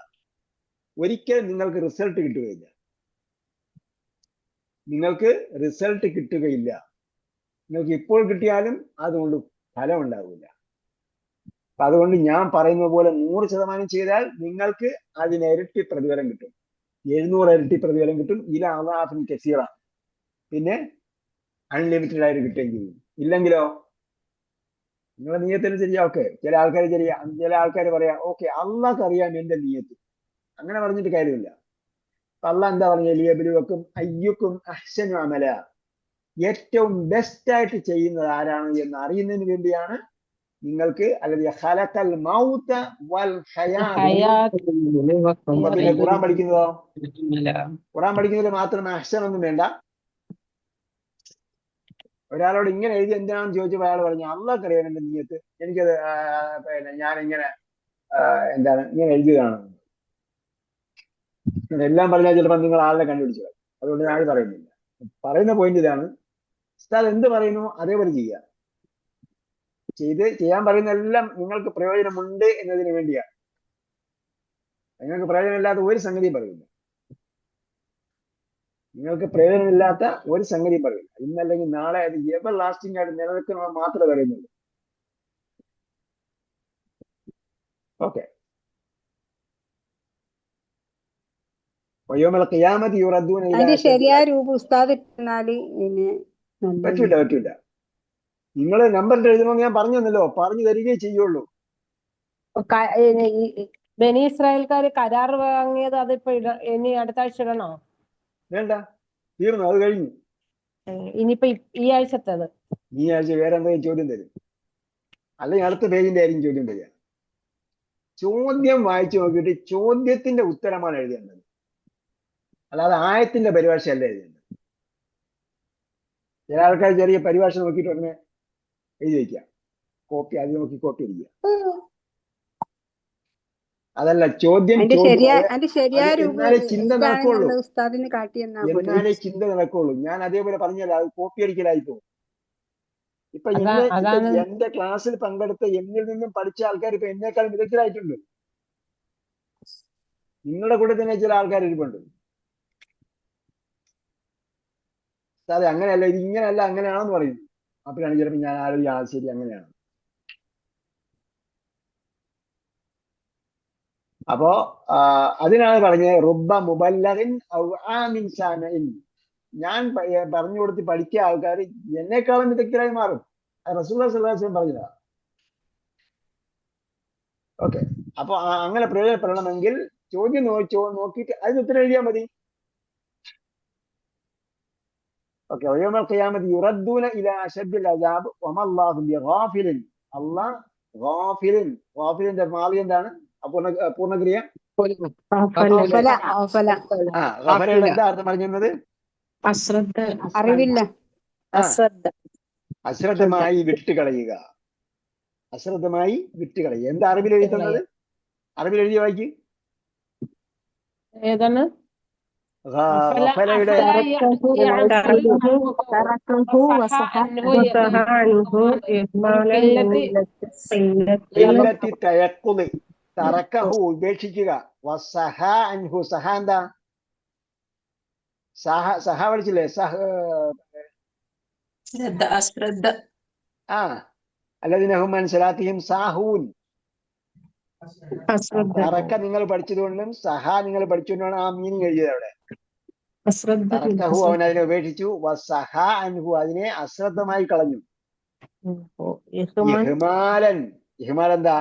ഒരിക്കലും നിങ്ങൾക്ക് റിസൾട്ട് കിട്ടുകയില്ല. നിങ്ങൾക്ക് ഇപ്പോൾ കിട്ടിയാലും അതുകൊണ്ട് ഫലം ഉണ്ടാവില്ല. അപ്പൊ അതുകൊണ്ട് ഞാൻ പറയുന്ന പോലെ 100% ചെയ്താൽ നിങ്ങൾക്ക് അതിന് ഇരട്ടി പ്രതിഫലം കിട്ടും. 700 ഇരട്ടി പ്രതിഫലം കിട്ടും. ഇല അളാഫിൻ കസീറ. പിന്നെ അൺലിമിറ്റഡ് ആയിട്ട് കിട്ടുകയും ചെയ്യും. ഇല്ലെങ്കിലോ നിങ്ങളുടെ നിയത്തനുസരിച്ച് ഓക്കെ. ചില ആൾക്കാർ പറയാം ഓക്കെ അള്ളാഹ്ക്ക് അറിയാം എന്റെ നിയത്ത്, അങ്ങനെ പറഞ്ഞിട്ട് കാര്യമില്ല. അള്ളാഹ് എന്താ പറഞ്ഞ? ലിയബ്ലുവക്കും അയ്യുക്കും അഹ്സനു അമല. ഏറ്റവും ബെസ്റ്റ് ആയിട്ട് ചെയ്യുന്നത് ആരാണ് എന്ന് അറിയുന്നതിന് വേണ്ടിയാണ് നിങ്ങൾക്ക് അല്ലെങ്കിൽ ഖലഖൽ മൗത വൽ ഹയാത്ത്. പിന്നെ ഖുർആൻ പഠിക്കുന്നതോ? ഖുർആൻ പഠിക്കുന്നതിൽ മാത്രം അഹ്സൻ ഒന്നും വേണ്ട. ഒരാളോട് ഇങ്ങനെ എഴുതി എന്തിനാണെന്ന് ചോദിച്ചപ്പോൾ അയാൾ പറഞ്ഞു അള്ളാഹ്ക്ക് അറിയാൻ എന്റെ നിയത്ത്, എനിക്കത് പിന്നെ ഞാനിങ്ങനെ ഇങ്ങനെ എഴുതിയതാണ്. എല്ലാം പറഞ്ഞാൽ ചിലപ്പോൾ നിങ്ങൾ ആളെ കണ്ടുപിടിച്ചു. അതുകൊണ്ട് ഞാൻ പറയുന്നില്ല. പറയുന്ന പോയിന്റ് ഇതാണ്, ഉസ്താദ് എന്ത് പറയുന്നു അതേപോലെ ചെയ്യുക. ചെയ്യാൻ പറയുന്ന എല്ലാം നിങ്ങൾക്ക് പ്രയോജനമുണ്ട് എന്നതിന് വേണ്ടിയാണ്. നിങ്ങൾക്ക് പ്രയോജനമില്ലാത്ത ഒരു സംഗതിയും പറയില്ല. നിങ്ങൾക്ക് പ്രയോജനമില്ലാത്ത ഒരു സംഗതിയും പറയില്ല. ഇന്നല്ലെങ്കിൽ നാളെ അത് എവർ ലാസ്റ്റിംഗ് ആയിട്ട് നിലനിൽക്കുന്നത് മാത്രമേ പറയുന്നുള്ളൂ. ഓക്കെ. അതിന്റെ ശരിയായ രൂപം ഉസ്താദ് ഇട്ടാല് പറ്റൂല. നിങ്ങൾ നമ്പറിൽ എഴുതണമെന്ന് ഞാൻ പറഞ്ഞു തന്നല്ലോ, പറഞ്ഞു തരികയേ ചെയ്യുള്ളൂ. ബനി ഇസ്രായേൽക്കാര് കരാർ വാങ്ങിയത് അതിപ്പോ ഇനി അടുത്ത ആഴ്ച ഇടണോ? വേണ്ട, തീർന്നു, അത് കഴിഞ്ഞു. ഇനിയിപ്പോ ഈ ആഴ്ചത്തേത്. ഈ ആഴ്ച വേറെ എന്തെങ്കിലും ചോദ്യം തരും, അല്ലെങ്കിൽ അടുത്ത പേജിന്റെ ആയിരിക്കും ചോദ്യം തരിക. ചോദ്യം വായിച്ചു നോക്കിയിട്ട് ചോദ്യത്തിന്റെ ഉത്തരമാണ് എഴുതേണ്ടത്. അല്ലാതെ ആയത്തിന്റെ പരിഭാഷയല്ല എഴുതുന്നത്. ചില ആൾക്കാർ ചെറിയ പരിഭാഷ നോക്കിയിട്ട് ഉടനെ എഴുതി വയ്ക്കുക, കോപ്പി ആദ്യം നോക്കി കോപ്പി അടിക്കുക. അതല്ല ചോദ്യം. അതിന്റെ ശരിയായ അത് രൂപം എന്നാലേ ചിന്ത നടക്കുള്ളൂ, ഇതാണെന്നുള്ളത് ഉസ്താദിന് കാട്ടി തന്നാ പോരെ. എന്നാലേ ചിന്ത നടക്കുള്ളൂ. ഞാൻ അതേപോലെ പറഞ്ഞല്ലോ, അത് കോപ്പി അടിക്കലായിപ്പോ. ഇപ്പൊ അതാണ് എന്റെ ക്ലാസ്സിൽ പങ്കെടുത്ത എന്നിൽ നിന്നും പഠിച്ച ആൾക്കാർ ഇപ്പൊ എന്നേക്കാൾ വിദഗ്ധരായിട്ടുണ്ട്. നിങ്ങളുടെ കൂടെ തന്നെ ചില ആൾക്കാർ ഇരിപ്പുണ്ട്. അതെ അങ്ങനെയല്ല, ഇത് ഇങ്ങനെയല്ല അങ്ങനെയാണെന്ന് പറയുന്നു. അപ്പോഴാണ് ചിലപ്പോൾ ഞാൻ ആലോചിക്കുക, ശരി അങ്ങനെയാണ്. അപ്പോ അതിനാണ് പറഞ്ഞത് റുബ്ബ മുബല്ലഗിൻ ഔ ആമിൻ സാമിഇൻ. ഞാൻ പറഞ്ഞു കൊടുത്ത് പഠിക്കുക ആൾക്കാർ എന്നെക്കാളും വിദഗ്ധരായി മാറും. അത് റസൂലുള്ളാഹി സ്വല്ലല്ലാഹു അലൈഹി വസല്ലം പറഞ്ഞതാ. ഓക്കെ, അപ്പൊ അങ്ങനെ പ്രയോജനപ്പെടണമെങ്കിൽ ചോദ്യം നോക്കിയിട്ട് അതിന് ഉത്തരം എഴുതിയാൽ മതി. ഓക്കെ, വയൗമൽ ഖിയാമത്തി യുറദ്ദൂന ഇലാ അശദ്ദിൽ അദാബ് വമല്ലാഹു ബിഗാഫിലിൻ. അല്ലാഹ് ഗാഫിലിൻ, ഗാഫിലിന്റെ മാളി എന്താണ്? പൂർണ്ണക്രിയ ഗഫലയുടെ എന്താ അർത്ഥം പറഞ്ഞിരുന്നത്? അറിവില്ല, അശ്രദ്ധ. അശ്രദ്ധമായി വിട്ടുകളയുക, അശ്രദ്ധമായി വിട്ടുകളയുക. എന്താ അറിവിൽ എഴുതി തന്നത്? അറിവിൽ എഴുതി വായിക്ക്. ഏതാണ്? ഗഫലയുടെ തറക്കഹു ഉപേക്ഷിക്കുക, വസഹ അൻഹു. സഹ എന്താ? സഹ പഠിച്ചില്ലേ? അശ്രദ്ധ. അല്ലദീന ഹും അൻ സലാത്തിഹിം സാഹൂൻ. തറക്ക നിങ്ങൾ പഠിച്ചതുകൊണ്ടും സഹ നിങ്ങൾ പഠിച്ചുകൊണ്ടാണ് ആ മീനിങ് എഴുതിയത് അവിടെ. തറക്കഹു അവൻ അതിനെ ഉപേക്ഷിച്ചു, വസഹ അൻഹു അതിനെ അശ്രദ്ധമായി കളഞ്ഞു. ഇഹ്മാലൻ, ഇഹ്മാൽ എന്താ?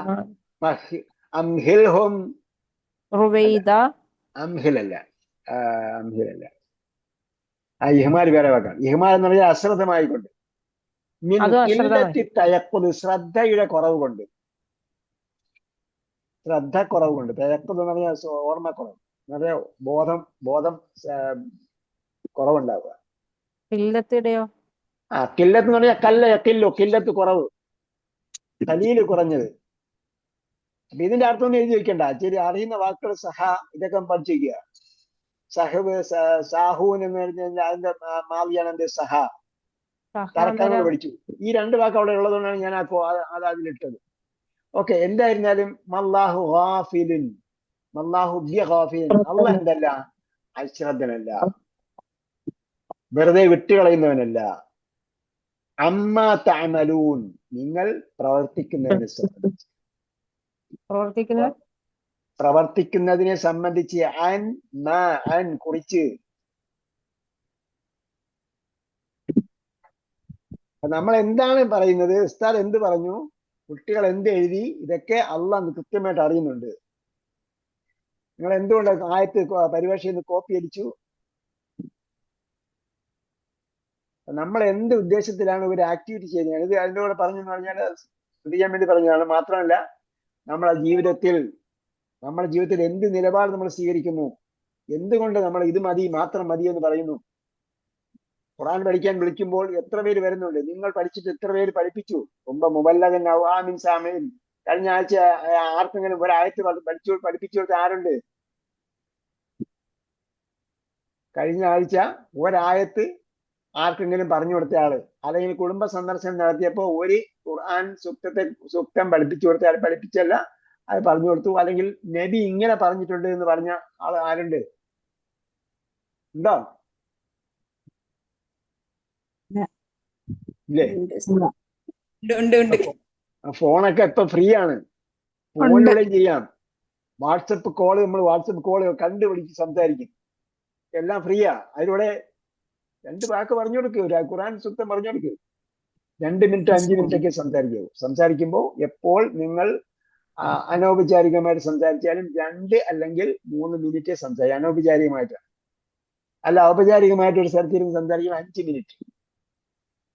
അംഹിൽഹും, അംഹിലല്ല, അംഹിലല്ല. ആ ഇഹ്മാൽ വേറെ വാക്കാണ്. ഇഹ്മാൽ എന്ന് പറഞ്ഞാൽ അശ്രദ്ധമായിക്കൊണ്ട്. തയക്കുത് ശ്രദ്ധയുടെ കുറവ് കൊണ്ട്, ശ്രദ്ധ കുറവ് കൊണ്ട്. തയക്കുത് എന്ന് പറഞ്ഞാൽ ഓർമ്മക്കുറവ്, എന്ന് ബോധം കുറവുണ്ടാവുക. കില്ലത്തിടെയോ? കില്ലത്ത് എന്ന് പറഞ്ഞാൽ കില്ലത്ത് കുറവ്, കലീല് കുറഞ്ഞത്. അപ്പൊ ഇതിന്റെ അർത്ഥം ഒന്നും എഴുതി വെക്കണ്ട, ശരി അറിയുന്ന വാക്കുകൾ സഹ ഇതൊക്കെ പഠിച്ചു വയ്ക്കുക. സഹബ്, സാഹൂൻ എന്ന് പറഞ്ഞാൽ അതിന്റെ മാവിയാണ് എന്ത്? സഹ. തറക്കാനോട് പഠിച്ചു. ഈ രണ്ട് വാക്ക് അവിടെ ഉള്ളതുകൊണ്ടാണ് ഞാൻ അത് അതിലിട്ടത്. ഓക്കെ, എന്തായിരുന്നാലും മല്ലാഹു ഗാഫിലിൻ, മല്ലാഹു ബിഗാഫിലിൻ. അല്ലാഹ് എന്തല്ല? അശ്രദ്ധനല്ല, വെറുതെ വിട്ടുകളയുന്നവനല്ല. അമ്മാ തഅമലൂൻ, നിങ്ങൾ പ്രവർത്തിക്കുന്നതിനെ സംബന്ധിച്ച്, പ്രവർത്തിക്കുന്നതിനെ സംബന്ധിച്ച് അൻ കുറിച്ച്. നമ്മൾ എന്താണ് പറയുന്നത്? ഉസ്താദ് എന്ത് പറഞ്ഞു, കുട്ടികൾ എന്ത് എഴുതി, ഇതൊക്കെ അള്ളാഹ് കൃത്യമായിട്ട് അറിയുന്നുണ്ട്. നിങ്ങൾ എന്തുകൊണ്ട് ആയത്ത് പരിഭാഷയിൽ നിന്ന് കോപ്പി അടിച്ചു? നമ്മൾ എന്ത് ഉദ്ദേശത്തിലാണ് ഒരു ആക്ടിവിറ്റി ചെയ്യുന്നത്? ഇത് അതിൻ്റെ കൂടെ പറഞ്ഞെന്ന് പറഞ്ഞാൽ ശ്രദ്ധിക്കാൻ വേണ്ടി പറഞ്ഞതാണ്. മാത്രമല്ല നമ്മുടെ ജീവിതത്തിൽ എന്ത് നിലപാട് നമ്മൾ സ്വീകരിക്കുന്നു, എന്തുകൊണ്ട് നമ്മൾ ഇത് മതി, മാത്രം മതി എന്ന് പറയുന്നു. ഖുർആൻ പഠിക്കാൻ വിളിക്കുമ്പോൾ എത്ര പേര് വരുന്നുണ്ട്? നിങ്ങൾ പഠിച്ചിട്ട് എത്ര പേര് പഠിപ്പിച്ചു? മുബല്ലഗൻ ഔ ആമിൻ സാമിഇൻ. കഴിഞ്ഞ ആഴ്ച ആർക്കെങ്കിലും ഒരായത്ത് പഠിപ്പിച്ചു കൊടുത്ത ആരുണ്ട്? കഴിഞ്ഞ ആഴ്ച ഒരായത്ത് ആർക്കെങ്കിലും പറഞ്ഞു കൊടുത്ത ആള്, അല്ലെങ്കിൽ കുടുംബ സന്ദർശനം നടത്തിയപ്പോ ഒരു ഖുർആൻ സൂക്തം പഠിപ്പിച്ചു കൊടുത്ത ആൾ, പഠിപ്പിച്ചല്ല അത് പറഞ്ഞു കൊടുത്തു, അല്ലെങ്കിൽ നബി ഇങ്ങനെ പറഞ്ഞിട്ടുണ്ട് എന്ന് പറഞ്ഞ ആൾ ആരുണ്ട്? ഉണ്ടോ? ഇല്ലേ? ഫോണൊക്കെ ഇപ്പൊ ഫ്രീ ആണ്, ഫോണിലൂടെ ചെയ്യാം. വാട്സപ്പ് കോള്, നമ്മൾ വാട്സപ്പ് കോള് കണ്ടുപിടിച്ച് സംസാരിക്കും, എല്ലാം ഫ്രീയാ. അതിലൂടെ 2 വാക്ക് പറഞ്ഞു കൊടുക്കുക, ഒരു ഖുർആൻ സൂക്തം പറഞ്ഞു കൊടുക്കുക. 2 മിനിറ്റ് 5 മിനിറ്റ് ഒക്കെ സംസാരിക്കുമ്പോൾ എപ്പോൾ നിങ്ങൾ അനൗപചാരികമായിട്ട് സംസാരിച്ചാലും 2 അല്ലെങ്കിൽ 3 മിനിറ്റ് സംസാരിക്കും, അനൗപചാരികമായിട്ടാണ്. അല്ല, ഔപചാരികമായിട്ട് ഒരു സ്ഥലത്തിരുന്ന് സംസാരിക്കും 5 മിനിറ്റ്.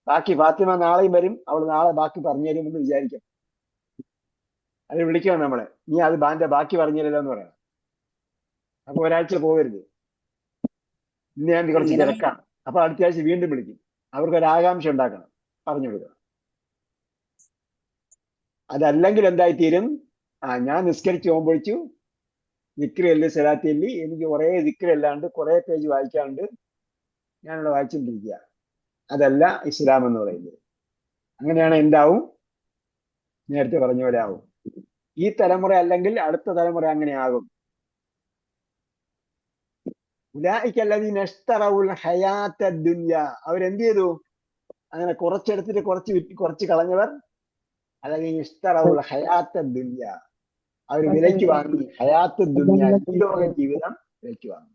ബാക്കി ഫാത്തിമ നാളെയും വരും, അവൾ നാളെ ബാക്കി പറഞ്ഞു തരുമെന്ന് വിചാരിക്കാം. അത് വിളിക്കണം നമ്മളെ, നീ അത് ബാക്കി പറഞ്ഞു തരില്ല എന്ന് പറയണം. അപ്പൊ ഒരാഴ്ച പോകരുത്. ഇന്ന് ഞാൻ കുറച്ച് ഇങ്ങനെ തിരക്കാണ്, അപ്പൊ അടുത്ത ആഴ്ച വീണ്ടും വിളിക്കും. അവർക്കൊരു ആകാംക്ഷ ഉണ്ടാക്കണം, പറഞ്ഞു കൊടുക്കണം. അതല്ലെങ്കിൽ എന്തായിത്തീരും, ഞാൻ നിസ്കരിച്ച് പോകുമ്പോഴിച്ചു ദിക്റല്ലേ സലാത്തില്ലി, എനിക്ക് കുറെ ദിക്റല്ലാണ്ട് കുറെ പേജ് വായിക്കാണ്ട് ഞാനിവിടെ വായിച്ചുകൊണ്ടിരിക്കുക. അതല്ല ഇസ്ലാം എന്ന് പറയുന്നത്. അങ്ങനെയാണ് എന്താവും, നേരത്തെ പറഞ്ഞ പോലെ ആവും. ഈ തലമുറ അല്ലെങ്കിൽ അടുത്ത തലമുറ അങ്ങനെ ആകും. ഉലൈകല്ലദീന ഇശ്തറൗൽ ഹയാത്ത ദുനിയ, അവരെന്ത് ചെയ്തു? അങ്ങനെ കുറച്ചെടുത്തിട്ട് കുറച്ച് കളഞ്ഞവർ. അല്ലെങ്കിൽ ഇശ്തറൗൽ ഹയാത്ത ദുനിയ, അവർ വിലയ്ക്ക് വാങ്ങി. ഹയാത്ത് ദുനിയ, ഈ ലോക ജീവിതം വിലയ്ക്ക് വാങ്ങി.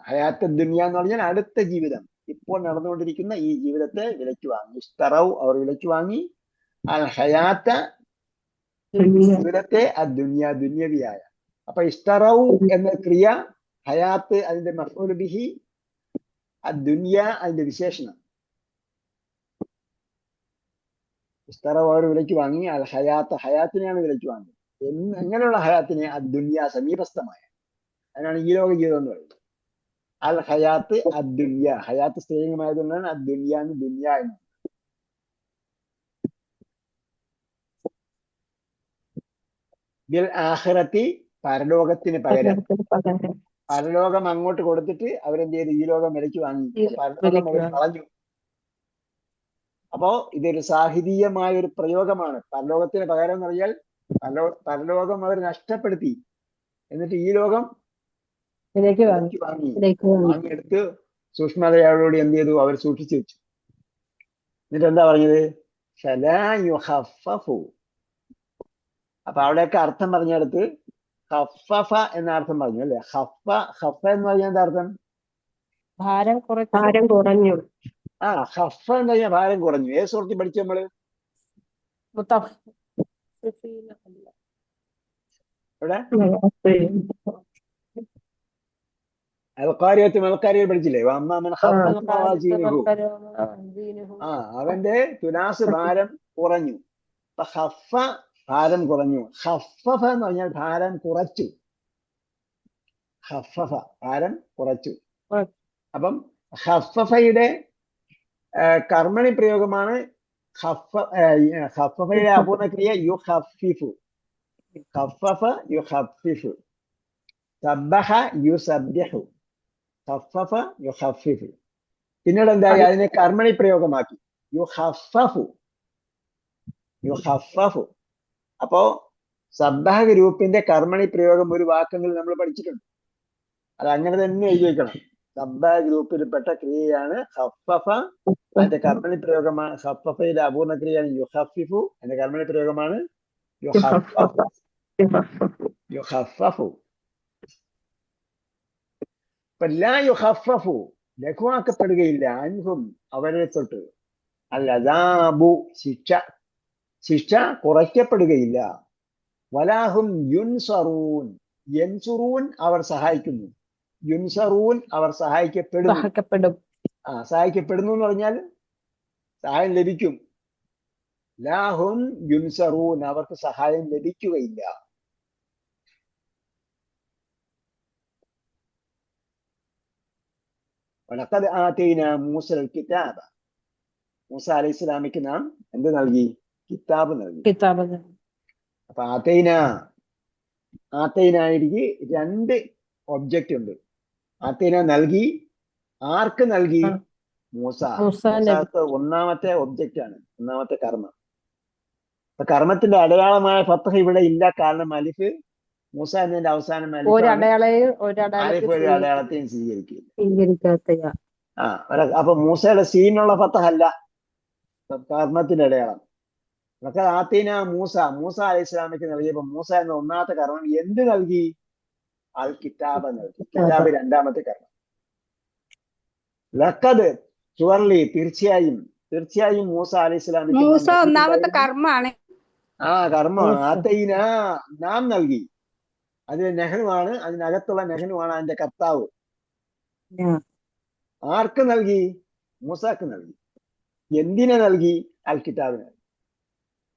ഹയാത്ത് ദുനിയ എന്ന് പറഞ്ഞാൽ അടുത്ത ജീവിതം, ഇപ്പോൾ നടന്നുകൊണ്ടിരിക്കുന്ന ഈ ജീവിതത്തെ വിലയ്ക്ക് വാങ്ങി. ഇശ്തറൗ, അവർ വിലയ്ക്ക് വാങ്ങി. അൽ ഹയാത്ത, ജീവിതത്തെ, ദുനിയ, ദുന്യവിയായ. അപ്പൊ ഇശ്തറൗ എന്ന ക്രിയ, ഹയാത്ത് അതിന്റെ മഫ്ഊൽ ബിഹി, ദുനിയ അതിന്റെ വിശേഷണം. ഇശ്തറൗ അവർ വിലയ്ക്ക് വാങ്ങി. അൽ ഹയാത്ത്, ഹയാത്തിനെയാണ് വിലയ്ക്ക് വാങ്ങി. എങ്ങനെയുള്ള ഹയാത്തിനെ? ദുനിയ, സമീപസ്ഥമായ. അതിനാണ് ഈ ലോക ജീവിതം എന്ന് പറയുന്നത്. അൽ ഹയാത്ത് ദുനിയ, ഹയാത്ത് സ്ത്രീലിംഗമായതുകൊണ്ടാണ് ദുനിയ എന്ന് ദുനിയ എന്ന്. ബിൽ ആഖിറത്തി, പരലോകത്തിന് പകരം. പരലോകം അങ്ങോട്ട് കൊടുത്തിട്ട് അവരെന്ത് ചെയ്തു? ഈ ലോകം വിലയ്ക്ക് വാങ്ങി. പരലോകം അവർ കളഞ്ഞു. അപ്പോ ഇതൊരു സാഹിതീയമായ ഒരു പ്രയോഗമാണ്. പരലോകത്തിന് പകരം എന്ന് പറഞ്ഞാൽ പരലോകം അവർ നഷ്ടപ്പെടുത്തി, എന്നിട്ട് ഈ ലോകം വാങ്ങിയെടുത്ത് സൂക്ഷ്മതയോടുകൂടി എന്ത് ചെയ്തു? അവർ സൂക്ഷിച്ചു വെച്ചു. എന്നിട്ട് എന്താ പറഞ്ഞത്? ഫലാ യുഖഫഫു. അപ്പൊ അവിടെയൊക്കെ അർത്ഥം പറഞ്ഞെടുത്ത് ഖഫഫ എന്ന അർത്ഥം പറഞ്ഞു അല്ലെ. ഖഫ എന്ന് പറഞ്ഞാൽ എന്താ അർത്ഥം? ഭാരം കുറഞ്ഞു. ഖഫ എന്ന് പറഞ്ഞാൽ ഭാരം കുറഞ്ഞു. ഏത് സുഹൃത്തിൽ പഠിച്ചു നമ്മള്? ഇവിടെ അൽക്കാരിയത്ത് പഠിച്ചില്ലേ? അവന്റെ തുലാസ് ഭാരം കുറഞ്ഞു. ഖഫ, ഭാരം കുറഞ്ഞു. ഖഫഫ എന്ന് പറഞ്ഞാൽ ഭാരം കുറച്ചു. ഖഫഫ, ഭാരം കുറച്ചു. അപ്പം ഖഫഫയുടെ കർമ്മണി പ്രയോഗമാണ് ഖഫഫയുടെ അപൂർണ ക്രിയ യുഖഫിഫു. ഖഫഫ യുഖഫിഫു. സബ്ബഹ യുസബ്ബിഹു. ഖഫഫ യുഖഫിഫു. പിന്നീട് എന്തായി? അതിനെ കർമ്മണി പ്രയോഗമാക്കി. യുഖഫഫു, യുഖഫഫു. അപ്പോ സബ്ബഹ ഗ്രൂപ്പിന്റെ കർമ്മണി പ്രയോഗം ഒരു വാക്കെങ്കിൽ നമ്മൾ പഠിച്ചിട്ടുണ്ട്. അത് അങ്ങനെ തന്നെ എഴുതി വെക്കണം. സബ്ബഹ ഗ്രൂപ്പിൽപ്പെട്ട ക്രിയയാണ് ഖഫഫ. അതിന്റെ കർമ്മണി പ്രയോഗമാണ് ഖഫഫയുടെ അപൂർണ ക്രിയയാണ് യുഖഫിഫു. അതിന്റെ കർമ്മണി പ്രയോഗമാണ് യുഖഫഫു. ലാ യുഖഫഫു, ലഘുവാക്കപ്പെടുകയില്ല. അൻഹും, അവരെ തൊട്ട്. അൽ അദാബു, ശിക്ഷ കുറയ്ക്കപ്പെടുകയില്ല. വലാഹും യുൻസറൂൻ, യൻസുറൂൻ അവർ സഹായിക്കുന്നു. യുൻസറൂൻ അവർ സഹായിക്കപ്പെടും. സഹായിക്കപ്പെടുന്നു എന്ന് പറഞ്ഞാൽ സഹായം ലഭിക്കും. ലാഹും യുൻസറൂൻ, അവർക്ക് സഹായം ലഭിക്കുകയില്ല. വലഖദ് ആതൈനാ മൂസൽ കിതാബ, മൂസ അലൈഹി സ്വലാമിക്ക് നാം എന്ത് നൽകി? കിതാബ് നൽകി. അപ്പൊ ആതൈനായിക്ക് രണ്ട് ഒബ്ജക്റ്റ് ഉണ്ട്. ആതൈന നൽകി, ആർക്ക് നൽകി? മൂസാക്ക് ഒന്നാമത്തെ ഒബ്ജക്റ്റ് ആണ്, ഒന്നാമത്തെ കർമ്മം. അപ്പൊ കർമ്മത്തിന്റെ അടയാളമായ ഫത്ഹ് ഇവിടെ ഇല്ല. കാരണം അലിഫ്, മൂസ എന്നതിന്റെ അവസാനം അലിഫ് ഒരു അടയാളത്തെയും സ്വീകരിക്കില്ല. അപ്പൊ മൂസയുടെ സീനുള്ള ഫത്ഹ് അല്ല കർമ്മത്തിന്റെ അടയാളം. ആതീന മൂസ അലൈഹി സ്വലാമിക്ക് നൽകിയപ്പോ മൂസ എന്ന ഒന്നാമത്തെ കർമ്മം എന്ത് നൽകി? അൽ കിതാബ നൽകി. കിതാബ് രണ്ടാമത്തെ കർമ്മം. ലഖദ്, ചുവർലി, തീർച്ചയായും മൂസ അലൈഹി സ്വലാമിക്ക് ഒന്നാമത്തെ കർമ്മമാണ്. കർമ്മമാണ്. ആതൈന, നാം നൽകി. അതിന് നെഹ്നുവാണ്, അതിനകത്തുള്ള നെഹ്നുവാണ് അതിന്റെ കർത്താവ്. ആർക്ക് നൽകി? മൂസാക്ക് നൽകി. എന്തിനെ നൽകി? അൽ കിതാബ് നൽകി.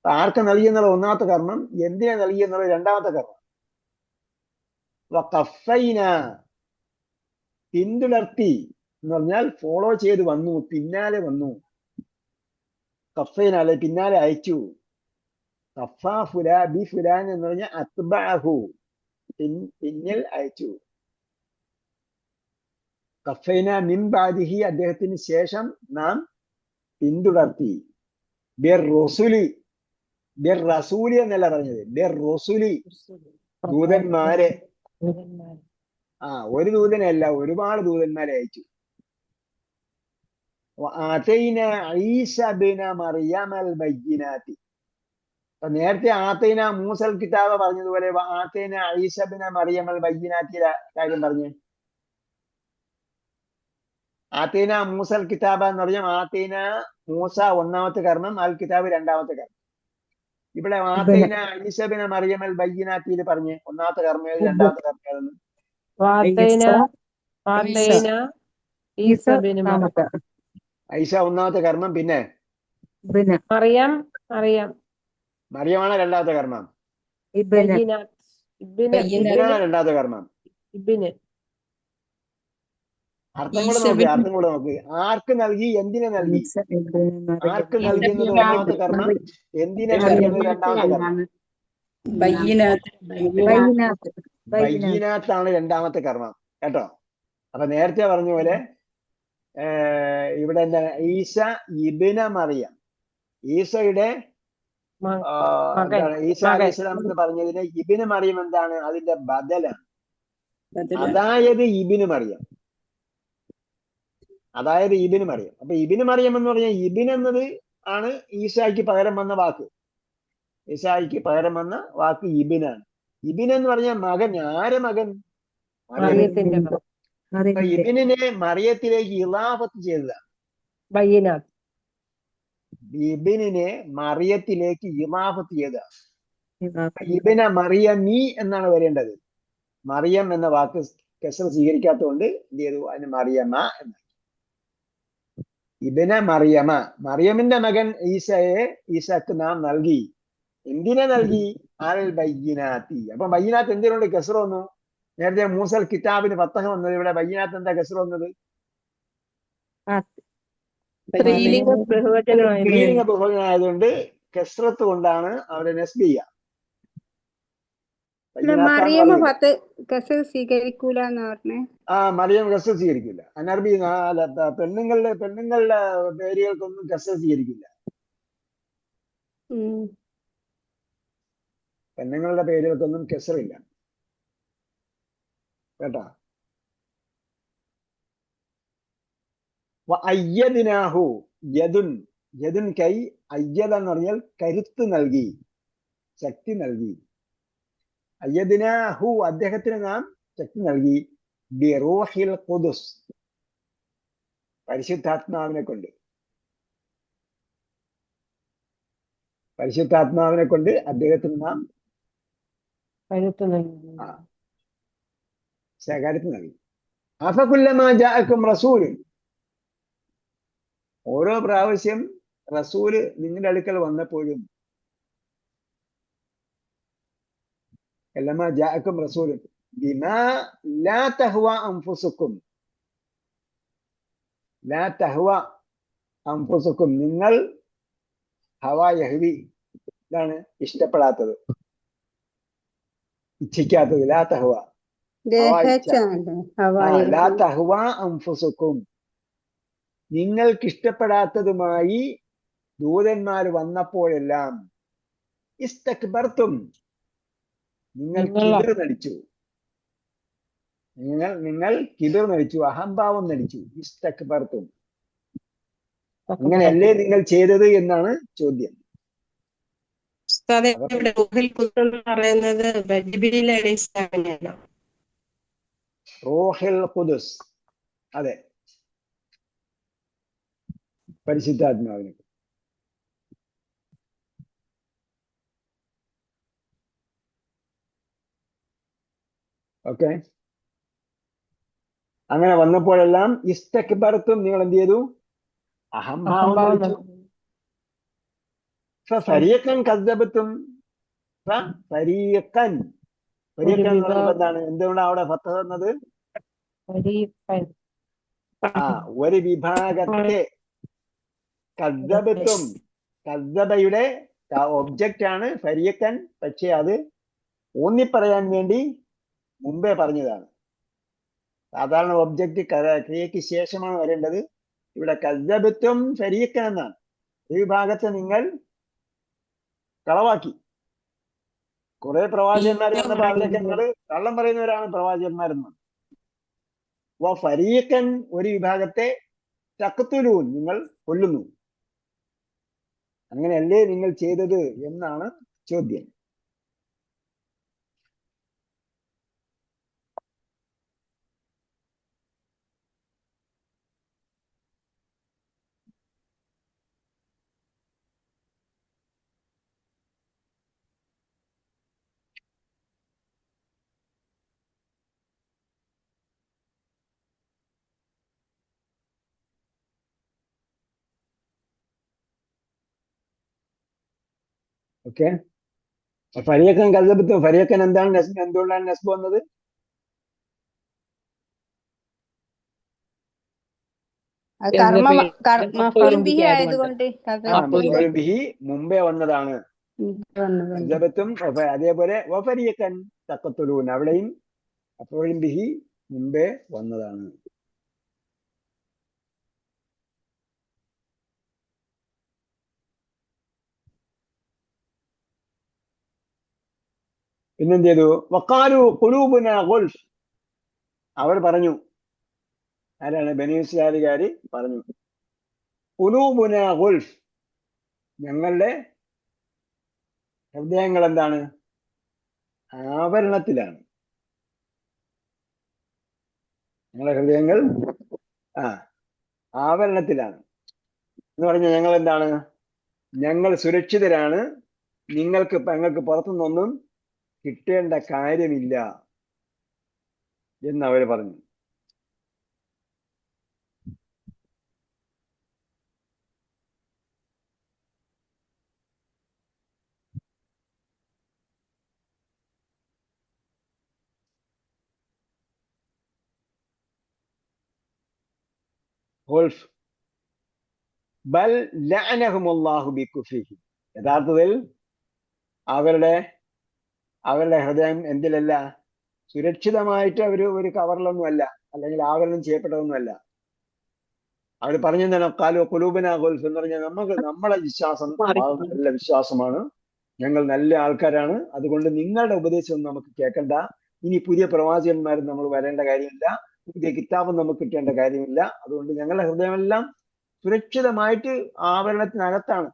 ആർക്ക് നൽകി എന്നുള്ള ഒന്നാമത്തെ കർമ്മം, എന്തിനെ നൽകി എന്നുള്ള രണ്ടാമത്തെ കർമ്മം. വഖഫൈന, പിന്തുടർത്തി എന്ന് പറഞ്ഞാൽ ഫോളോ ചെയ്ത് വന്നു, പിന്നാലെ വന്നു. കഫൈനാലെ പിന്നാലെ അയച്ചു. കഫ ഫുലാ ബി ഫുലാൻ എന്ന് പറഞ്ഞാൽ അത്ബഅഹു, പിന്നിൽ അയച്ചു. കഫൈന മിൻ ബാദിഹി, അദ്ദേഹത്തിന് ശേഷം നാം പിന്തുടർത്തി. ബിർ റസുലി, ബിർ റസൂലി എന്നല്ല പറഞ്ഞത്, ബിർ റസുലി, ദൂതന്മാരെ. ഒരു ദൂതനല്ല, ഒരുപാട് ദൂതന്മാരെ അയച്ചു. നേരത്തെ ആത്തൈന മൂസൽ കിതാബ് പറഞ്ഞതുപോലെ ആത്തൈന ഈസബിന മറിയമൽ ബയ്യിനാത്തിയുടെ കാര്യം പറഞ്ഞു. ആത്തൈന മൂസൽ കിതാബ് എന്ന് പറഞ്ഞാൽ ആത്തൈന മൂസ ഒന്നാമത്തെ കർമ്മം, അൽ കിതാബ് രണ്ടാമത്തെ കർമ്മം. ഇവിടെ ആത്തൈന ഈസബിന മറിയമൽ ബയ്യിനാത്തിയിൽ പറഞ്ഞ് ഒന്നാമത്തെ കർമ്മം ഏത്, രണ്ടാമത്തെ കർമ്മം ഏതെന്ന്? ഐസ ഒന്നാമത്തെ കർമ്മം, പിന്നെ മറിയമാണ് രണ്ടാമത്തെ കർമ്മം, രണ്ടാമത്തെ കർമ്മം. അർത്ഥം കൂടെ നോക്ക്. ആർക്ക് നൽകി, എന്തിനെ നൽകി? ആർക്ക് നൽകുന്നത് ഒന്നാമത്തെ കർമ്മം, എന്തിനെ നൽകുന്നത് രണ്ടാമത്തെ കർമ്മം. ബയ്യിനാത്താണ് രണ്ടാമത്തെ കർമ്മം കേട്ടോ. അപ്പൊ നേരത്തെ പറഞ്ഞ പോലെ ഇവിടെ എന്താണ്, ഈസ ഇബ്ന മറിയം, ഈസയുടെ ഈസ അലൈഹി സ്വലാം എന്ന് പറഞ്ഞതിന് ഇബ്ന മറിയം എന്താണ്, അതിന്റെ ബദലാണ്. അതായത് ഇബ്ന മറിയം, അതായത് ഇബ്ന മറിയം. അപ്പൊ ഇബ്ന മറിയം എന്ന് പറഞ്ഞാൽ ഇബ്ൻ എന്നത് ആണ് ഈസായ്ക്ക് പകരം വന്ന വാക്ക്. ഈസായ്ക്ക് പകരം വന്ന വാക്ക് ഇബ്നാണ്. ഇബ്ൻ എന്ന് പറഞ്ഞാൽ മകൻ. ആരെ മകൻ? ഇബ്നിനെ മറിയത്തിലേക്ക് ഇളാഫത്ത് ചെയ്തതാണ്. ഇബ്നിനെ മറിയത്തിലേക്ക് ഇളാഫത്ത് ചെയ്തതാണ്. ഇബ്ന മറിയമി എന്നാണ് വരേണ്ടത്. മറിയം എന്ന വാക്ക് കസ്ര സ്വീകരിക്കാത്തതുകൊണ്ട് എന്ത് ചെയ്തു, അതിന് മറിയമ എന്നാണ്. ഇബ്ന മറിയമ, മറിയമിന്റെ മകൻ ഈസയെ ഈസക്ക് നാം നൽകി. എന്തിനെ നൽകി? അൽ ബയ്യിനാത്തി. അപ്പൊ ബയ്യിനാത്ത് എന്തിനുണ്ട് കസ്ര വന്നു? നേരത്തെ മൂസൽ കിതാബിന് ഫത്തഹ വന്നത്, ഇവിടെ ബയ്യിനാത്ത് എന്താ കസ്ര വന്നത്? സ്ത്രീലിംഗ ബഹുവചനമായതുകൊണ്ട് കസ്രത്ത് കൊണ്ടാണ് അവരെ നസ്ബ് ചെയ്യുക. സ്വീകരിക്കൂല എന്ന് പറഞ്ഞേ. മറിയം കസ്ര സ്വീകരിക്കില്ല. അനർബി പെണ്ണുങ്ങളുടെ പേരുകൾക്കൊന്നും കസ്ര സ്വീകരിക്കില്ല. പെണ്ണുങ്ങളുടെ പേരുകൾക്കൊന്നും കസ്റില്ല കേട്ടാ. അയ്യദിനാഹു, യദുൻ, യദുൻ കൈ, അയ്യദ എന്ന് പറഞ്ഞാൽ കരുത്ത് നൽകി, ശക്തി നൽകി. അയ്യദിനാഹു, അദ്ദേഹത്തിന് നാം ശക്തി നൽകി. ബിറൂഹിൽ ഖുദുസ്, പരിശുദ്ധാത്മാവിനെ കൊണ്ട്. പരിശുദ്ധാത്മാവിനെ കൊണ്ട് അദ്ദേഹത്തിന് നാം കരുത്ത് നൽകി. അഫകുല്ലമാ ജാഅക്കും റസൂൽ, ഓരോ പ്രാവശ്യം റസൂല് നിങ്ങളുടെ അടുക്കൽ വന്നപ്പോഴും, കുല്ലമാ ജാഅക്കും റസൂൽ ബിമാ ലാ തഹ്വ അൻഫുസുക്കും, ലാ തഹ്വ അൻഫുസുക്കും, നിങ്ങൾ ഹവ യഹ്വി, ഇതാണ് ഇഷ്ടപ്പെടാത്തത്, ഇച്ഛിക്കാത്തത്. ലാ തഹ്വ, ലാ തഹ്വ അൻഫുസുക്കും, നിങ്ങൾക്കിഷ്ടപ്പെടാത്തതുമായി ദൂതന്മാർ വന്നപ്പോഴെല്ലാം ഇസ്തക്ബർതും, നിങ്ങൾ കിബിർ നടിച്ചു. നിങ്ങൾ കിബിർ നടിച്ചു, അഹംഭാവം നടിച്ചു. ഇസ്തക്ബർതും, അങ്ങനെയല്ലേ നിങ്ങൾ ചെയ്തത് എന്നാണ് ചോദ്യം. റൂഹുൽ ഖുദുസ്, അതെ, പരിശുദ്ധാത്മാവിനെ. ഓക്കെ, അങ്ങനെ വന്നപ്പോഴെല്ലാം ഇസ്തക്ബർതും, നിങ്ങൾ എന്ത് ചെയ്തു? അഹംഭാവം നടിച്ചു. ഫരീഖൻ കദ്ദബത്തും, ഫരീഖൻ, ഫരീഖൻ എന്ന് പറയുമ്പോൾ എന്താണ്, എന്തുകൊണ്ടാണ് അവിടെ ഫത്തഹ വന്നത്? ഫരീഖൻ. ആ ഒരു വിഭാഗത്തെ കദ്ദബത്തും കദ്ദബയുടെ ഒബ്ജക്റ്റ് ആണ് ഫരീഖൻ. പക്ഷെ അത് ഊന്നിപ്പറയാൻ വേണ്ടി മുമ്പേ പറഞ്ഞതാണ്. സാധാരണ ഒബ്ജക്റ്റ് ക്രിയയ്ക്ക് ശേഷമാണ് വരേണ്ടത്. ഇവിടെ കദ്ദബത്തും ഫരീഖൻ എന്നാണ്. ഈ വിഭാഗത്തെ നിങ്ങൾ കളവാക്കി. കുറെ പ്രവാചകന്മാർ വന്നപ്പോൾ അവരൊക്കെ നിങ്ങൾ കള്ളം പറയുന്നവരാണ് പ്രവാചകന്മാരെന്ന്. ഫരീഖൻ ഒരു വിഭാഗത്തെ തഖ്തുലൂൻ നിങ്ങൾ കൊല്ലുന്നു. അങ്ങനെയല്ലേ നിങ്ങൾ ചെയ്തത് എന്നാണ് ചോദ്യം. ഓക്കെ, ഫരീഖൻ കദ്ദബത്തും. ഫരീഖൻ എന്താണ് എന്തുകൊണ്ടാണ് നസ്ബ് വന്നത്? അത് മഫ്ഊൽ ബിഹി ആയതുകൊണ്ട് മഫ്ഊൽ ബിഹി മുമ്പേ വന്നതാണ്. കദ്ദബത്തും അതേപോലെ വഫരീഖൻ തഖ്തുലൂൻ അവിടെയും മഫ്ഊൽ ബിഹി മുമ്പേ വന്നതാണ്. പിന്നെന്ത് ചെയ്തു? വഖാലു ഖുലൂബുനാ ഗുൽഫ്. അവർ പറഞ്ഞു, ആരാണ്? ബനീ ഇസ്രായേലുകാര് പറഞ്ഞു, ഖുലൂബുനാ ഗുൽഫ്, ഞങ്ങളുടെ ഹൃദയങ്ങൾ എന്താണ്? ആവരണത്തിലാണ്. ഞങ്ങളുടെ ഹൃദയങ്ങൾ ആവരണത്തിലാണ് എന്ന് പറഞ്ഞാൽ ഞങ്ങൾ എന്താണ്? ഞങ്ങൾ സുരക്ഷിതരാണ്, ഞങ്ങൾക്ക് പുറത്തുനിന്നൊന്നും കിട്ടേണ്ട കാര്യമില്ല എന്ന് അവർ പറഞ്ഞു. ഗുൽഫ് ബൽ ലഅനഹുമുല്ലാഹു ബികുഫ്രിഹിം. യഥാർത്ഥത്തിൽ അവരുടെ ഹൃദയം എന്തിലല്ല? സുരക്ഷിതമായിട്ട് ഒരു കവറിലൊന്നുമല്ല, അല്ലെങ്കിൽ ആവരണം ചെയ്യപ്പെട്ടതൊന്നുമല്ല. അവർ പറഞ്ഞെന്താണ്? ഖാലു ഖുലൂബുനാ ഗുൽഫ് എന്ന് പറഞ്ഞാൽ നമ്മളെ വിശ്വാസം നല്ല വിശ്വാസമാണ്, ഞങ്ങൾ നല്ല ആൾക്കാരാണ്, അതുകൊണ്ട് നിങ്ങളുടെ ഉപദേശം നമുക്ക് കേൾക്കണ്ട, ഇനി പുതിയ പ്രവാചകന്മാരും നമ്മൾ വരേണ്ട കാര്യമില്ല, പുതിയ കിതാബും നമുക്ക് കിട്ടേണ്ട കാര്യമില്ല, അതുകൊണ്ട് ഞങ്ങളുടെ ഹൃദയമെല്ലാം സുരക്ഷിതമായിട്ട് ആവരണത്തിനകത്താണ്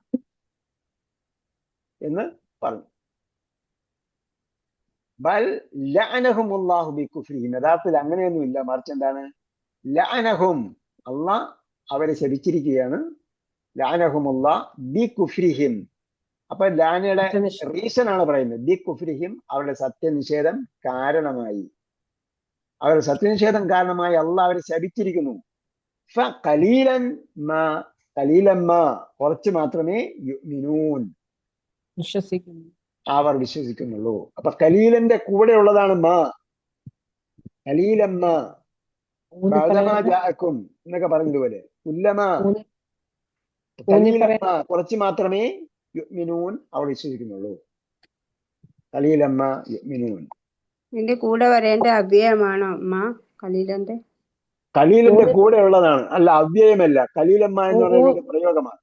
എന്ന് പറഞ്ഞു. ബൽ ലഅനഹുമുല്ലാഹു ബികുഫ്രിഹിം. യഥാർത്ഥത്തിൽ അങ്ങനെയൊന്നുമില്ല, മറിച്ച് എന്താണ്? ലഅനഹും, അള്ളാഹ് അവരെ ശപിച്ചിരിക്കുകയാണ്. ലഅനഹുമുല്ലാഹ് ബികുഫ്രിഹിം. അപ്പൊ ലാനയുടെ റീസൺ ആണ് പറയുന്നത്. ബികുഫ്രിഹിം, അവരുടെ സത്യനിഷേധം കാരണമായി. അവരുടെ സത്യനിഷേധം കാരണമായി അള്ളാഹ് അവരെ ശപിച്ചിരിക്കുന്നു. ഫഖലീലൻ മാ, കുറച്ച് മാത്രമേ യുഅ്മിനൂൻ, അവർ വിശ്വസിക്കുന്നുള്ളൂ. അപ്പൊ ഖലീലന്റെ കൂടെ ഉള്ളതാണ് മാ. ഖലീലമ്മ ജാഅക്കും എന്നൊക്കെ പറഞ്ഞതുപോലെ കുല്ലമാ, ഖലീലമ്മ കുറച്ച് മാത്രമേ യുഅ്മിനൂൻ, അവർ വിശ്വസിക്കുന്നുള്ളൂ. ഖലീലമ്മ യുഅ്മിനൂൻ. ഇതിന്റെ കൂടെ വരേണ്ട അവ്യയമാണോ അമ്മ? ഖലീലന്റെ കൂടെ ഉള്ളതാണ്, അല്ല അവ്യയമല്ല. ഖലീലമ്മ എന്ന് പറയുന്നത് പ്രയോഗമാണ്.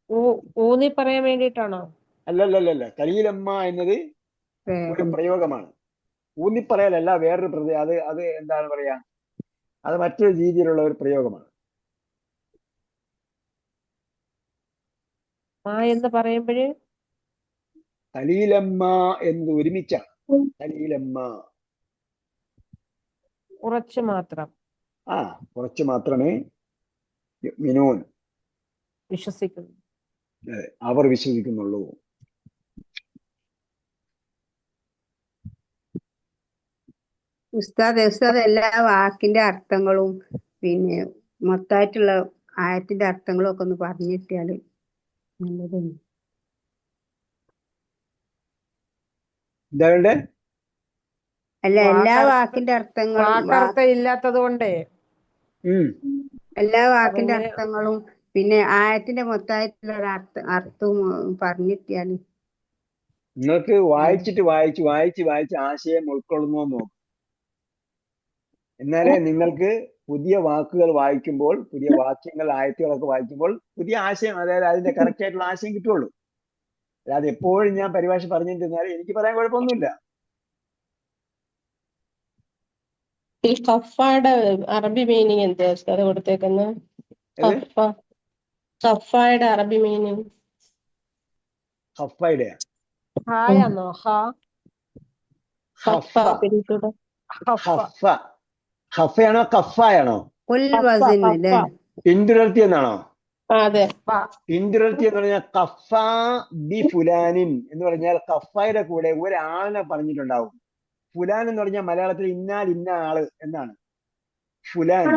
ഊന്നി പറയാൻ വേണ്ടിയിട്ടാണോ? അല്ലല്ലല്ല, ഖലീലമ്മ എന്നത് ഒരു പ്രയോഗമാണ്. ഊന്നിപ്പറയലല്ല, വേറൊരു അത് എന്താണ് പറയാ, അത് മറ്റൊരു രീതിയിലുള്ള ഒരു പ്രയോഗമാണ്. എന്ന് പറയുമ്പോഴ് ഖലീലമ്മ എന്ന് ഒരുമിച്ചാണ്. ഖലീലമ്മ കുറച്ച് മാത്രം, കുറച്ച് മാത്രമേ യുഅ്മിനൂൻ, വിശ്വസിക്കുന്നു, അവർ വിശ്വസിക്കുന്നുള്ളൂ. ഉസ്താദ് എല്ലാ വാക്കിന്റെ അർത്ഥങ്ങളും പിന്നെ മൊത്തമായിട്ടുള്ള ആയത്തിന്റെ അർത്ഥങ്ങളും ഒക്കെ ഒന്ന് പറഞ്ഞു കിട്ടിയാല് നല്ലതാണ്. എന്താ? അല്ല, എല്ലാ വാക്കിന്റെ അർത്ഥങ്ങളും വാക്കർത്ഥം ഇല്ലാത്തത് കൊണ്ടേ ഉം എല്ലാ വാക്കിന്റെ അങ്ങനെ അർത്ഥങ്ങളും പിന്നെ ആയത്തിന്റെ മൊത്തമായിട്ടുള്ള ഒരു അർത്ഥവും പറഞ്ഞിട്ടിയാല് നിങ്ങൾക്ക് വായിച്ച് ആശയം ഉൾക്കൊള്ളുന്നോ നോക്കും. എന്നാലേ നിങ്ങൾക്ക് പുതിയ വാക്കുകൾ വായിക്കുമ്പോൾ, പുതിയ വാക്യങ്ങൾ, ആയത്തുകളൊക്കെ വായിക്കുമ്പോൾ പുതിയ ആശയം, അതായത് അതിന്റെ കറക്റ്റ് ആയിട്ടുള്ള ആശയം കിട്ടുള്ളൂ. അല്ലാതെ എപ്പോഴും ഞാൻ പരിഭാഷ പറഞ്ഞിരുന്നാൽ എനിക്ക് പറയാൻ കുഴപ്പമൊന്നുമില്ല. ഈ കഫയുടെ അറബി മീനിങ് എന്താ ഉസ്താദ് കൊടുത്തേക്കുന്നത്? ഏത് കഫയുടെ അറബി മീനിങ് ഹഫയുടെ ഹായാന്നോ? കഫ പിടിച്ചൂടെ? ഹഫയാണോ കഫായാണോ? അല്ലേ? പിന്തുടർത്തി എന്നാണോ? അതെ. പിന്തുടർത്തി എന്ന് പറഞ്ഞാൽ കഫ ബി ഫുലാനിൻ എന്ന് പറഞ്ഞാൽ കഫയുടെ കൂടെ ഒരാളിനെ പറഞ്ഞിട്ടുണ്ടാവും. ഫുലാൻ എന്ന് പറഞ്ഞാൽ മലയാളത്തിൽ ഇന്നാൽ ഇന്ന ആള് എന്നാണ്. ഫുലാൻ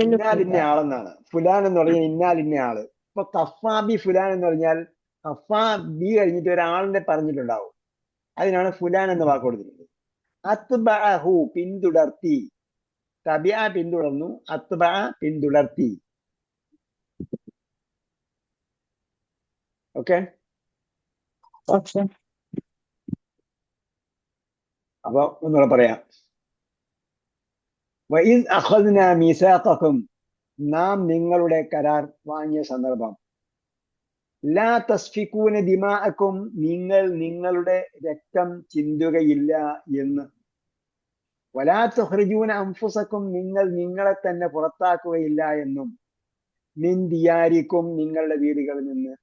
ഇന്നാൽ ഇന്ന ആളെന്നാണ്. ഫുലാൻ എന്ന് പറഞ്ഞാൽ ഇന്നാൽ ഇന്ന ആള്. ഇപ്പൊ കഫ ബി ഫുലാൻ എന്ന് പറഞ്ഞാൽ കഫ ബി കഴിഞ്ഞിട്ട് ഒരാളിനെ പറഞ്ഞിട്ടുണ്ടാവും. അതിനാണ് ഫുലാൻ എന്ന വാക്ക് കൊടുത്തിട്ടുള്ളത്. അത്ബഅഹു പിന്തുടർത്തി, തബിഅ പിന്തുടർന്നു, അത്ബഅ പിന്തുടർത്തി. ഓക്കെ, അപ്പൊ ഒന്നുകൂടെ പറയാം. വഇദ് അഖദ്നാ മീസാഖക്കും, നാം നിങ്ങളുടെ കരാർ വാങ്ങിയ സന്ദർഭം. ലാ തസ്ഫികൂന ദിമാഅക്കും, നിങ്ങൾ നിങ്ങളുടെ രക്തം ചിന്തുകയില്ല എന്ന്. വലാ തുഖ്രിജൂന അൻഫുസക്കും, നിങ്ങൾ നിങ്ങളെ തന്നെ പുറത്താക്കുകയില്ല എന്നും. മിൻ ദിയാരിക്കും, നിങ്ങളുടെ വീടുകളിൽ നിന്ന്.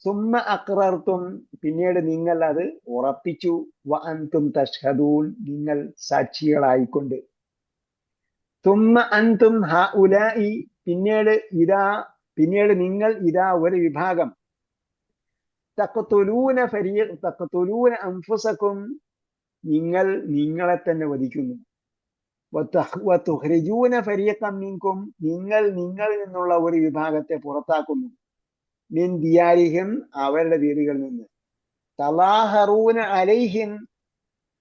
സുമ്മ അഖ്റർതും, പിന്നീട് നിങ്ങൾ അത് ഉറപ്പിച്ചു. വ അൻതും തഷ്ഹദൂൻ, നിങ്ങൾ സാക്ഷികളായിക്കൊണ്ട്. സുമ്മ അൻതും ഹഉലാഇ, പിന്നീട് നിങ്ങൾ ഇതാ ഒരു വിഭാഗം. തഖ്തുലൂന അൻഫുസക്കും, നിങ്ങൾ നിങ്ങളെ തന്നെ വധിക്കുന്നു. വതുഖ്രിജൂന ഫരീഖൻ മിൻകും, നിങ്ങൾ നിങ്ങളിൽ നിന്നുള്ള ഒരു വിഭാഗത്തെ പുറത്താക്കുന്നു. മിൻ ദിയാരിഹിം, അവരുടെ വീടുകളിൽ നിന്ന്. തലാഹറൂന അലൈഹിം,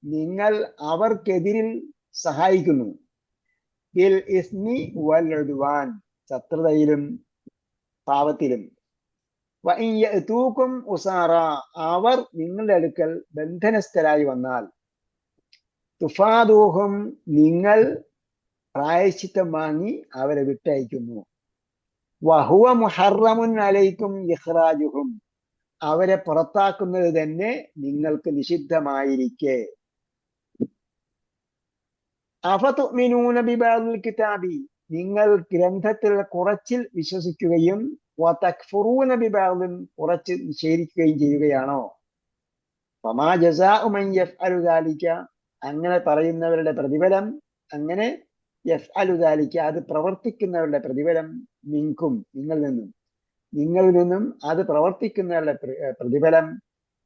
നിങ്ങൾ അവർക്കെതിരിൽ സഹായിക്കുന്നു. ബിൽ ഇസ്മി വൽ ഉദ്വാൻ, ശത്രുതയിലും പാപത്തിലും. വഇൻ യഅതൂകും ഉസാറ, അവർ നിങ്ങളുടെ അടുക്കൽ ബന്ധനസ്ഥരായി വന്നാൽ. തുഫാദൂഹും, നിങ്ങൾ പ്രായശ്ചിത്തം വാങ്ങി അവരെ വിട്ടയക്കുന്നു. വഹുവ മുഹറമുൻ അലൈക്കും ഇഖ്റാജുഹും, അവരെ പുറത്താക്കുന്നത് തന്നെ നിങ്ങൾക്ക് നിഷിദ്ധമായിരിക്കെ. അഫതുഅ്മിനൂന ബിബഅദിൽ കിതാബി, നിങ്ങൾ ഗ്രന്ഥത്തിൽ കുറച്ചിൽ വിശ്വസിക്കുകയും വതക്ഫുറൂന ബിബഅദിൻ, കുറച്ച് നിഷേധിക്കുകയും ചെയ്യുകയാണോ? ഫമാ ജസാഉ മൻ യഫ്അലു ദാലിക, അങ്ങനെ പറയുന്നവരുടെ പ്രതിഫലം, അങ്ങനെ യഫ്അലു ദാലിക, അത് പ്രവർത്തിക്കുന്നവരുടെ പ്രതിഫലം, മിൻകും, നിങ്ങളിൽ നിന്നും അത് പ്രവർത്തിക്കുന്നവരുടെ പ്രതിഫലം.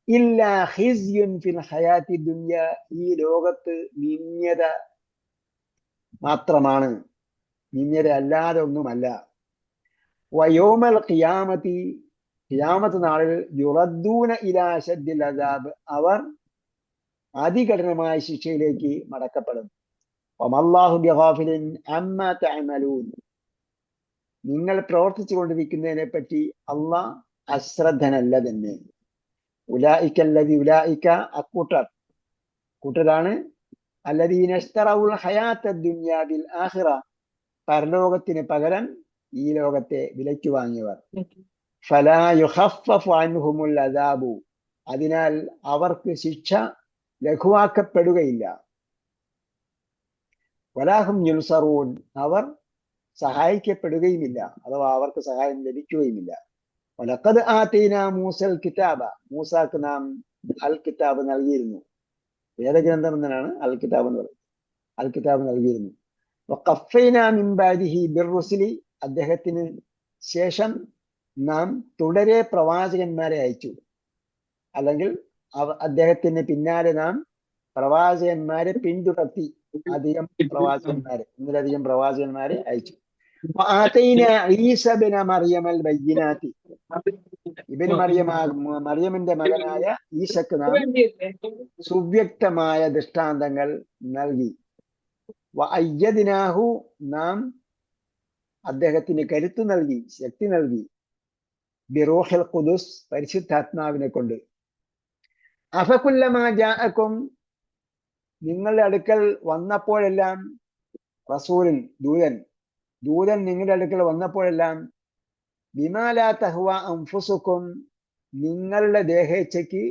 ഇല്ലാ ഖിസ്യുൻ ഫിൽ ഹയാത്തി ദുനിയ, ഈ ലോകത്ത് നിന്ദ്യത മാത്രമാണ്, നിന്ദ്യത അല്ലാതെ ഒന്നുമല്ല. വയൗമൽ ഖിയാമത്തി, ഖിയാമത്ത് നാളിൽ യുറദ്ദൂന ഇലാ അശദ്ദിൽ അദാബ്, അവർ അതികഠിനമായ ശിക്ഷയിലേക്ക് മടക്കപ്പെടും. വമല്ലാഹു ബിഗാഫിലിൻ അമ്മാ തഅമലൂൻ, നിങ്ങൾ പ്രവർത്തിച്ചു കൊണ്ടിരിക്കുന്നതിനെ പറ്റി അള്ളാഹ് അശ്രദ്ധനല്ല തന്നെ. ഉലായിക്ക, അക്കൂട്ടരാണ് അല്ലദീന ഇശ്തറൗൽ ഹയാത്തദ് ദുനിയ ബിൽ ആഖിറ, പരലോകത്തിന് പകരം ഈ ലോകത്തെ വിലയ്ക്ക് വാങ്ങിയവർ. ഫലാ യുഖഫഫു അൻഹുമുൽ അദാബു, അതിനാൽ അവർക്ക് ശിക്ഷ ലഘുവാക്കപ്പെടുകയില്ല. വലാഹും യുൻസറൂൻ, അവർ സഹായിക്കപ്പെടുകയുമില്ല, അഥവാ അവർക്ക് സഹായം ലഭിക്കുകയുമില്ല. വലഖദ് ആതൈനാ മൂസൽ കിതാബ, മൂസാക്ക് നാം അൽ കിതാബ് നൽകിയിരുന്നു. വേദഗ്രന്ഥം എന്നാണ് അൽ കിതാബ് എന്ന് പറയുന്നത്. അൽ കിതാബ് നൽകിയിരുന്നു. വഖഫൈനാ മിൻ ബഅദിഹി ബിർറുസുലി, അദ്ദേഹത്തിന് ശേഷം നാം തുടരെ പ്രവാചകന്മാരെ അയച്ചു, അല്ലെങ്കിൽ അദ്ദേഹത്തിന് പിന്നാലെ നാം പ്രവാചകന്മാരെ പിന്തുടർത്തി, ഒന്നിലധികം പ്രവാചകന്മാരെ അയച്ചു. മറിയമിന്റെ മകനായ ഈശക്ക് നാം സുവ്യക്തമായ ദൃഷ്ടാന്തങ്ങൾ നൽകി. വഅയ്യദ്നാഹു, നാം അദ്ദേഹത്തിന് കരുത്ത് നൽകി, ശക്തി നൽകി, ബിറൂഹിൽ ഖുദുസ്, പരിശുദ്ധാത്മാവിനെ കൊണ്ട്. അഫകുല്ലമാ ജാഅക്കും, നിങ്ങളുടെ അടുക്കൽ വന്നപ്പോഴെല്ലാം, റസൂലൻ, ദൂതൻ നിങ്ങളുടെ അടുക്കൽ വന്നപ്പോഴെല്ലാം, ബിമാ ലാ തഹ്വ അൻഫുസുക്കും, നിങ്ങളുടെ ദേഹേച്ഛയ്ക്ക്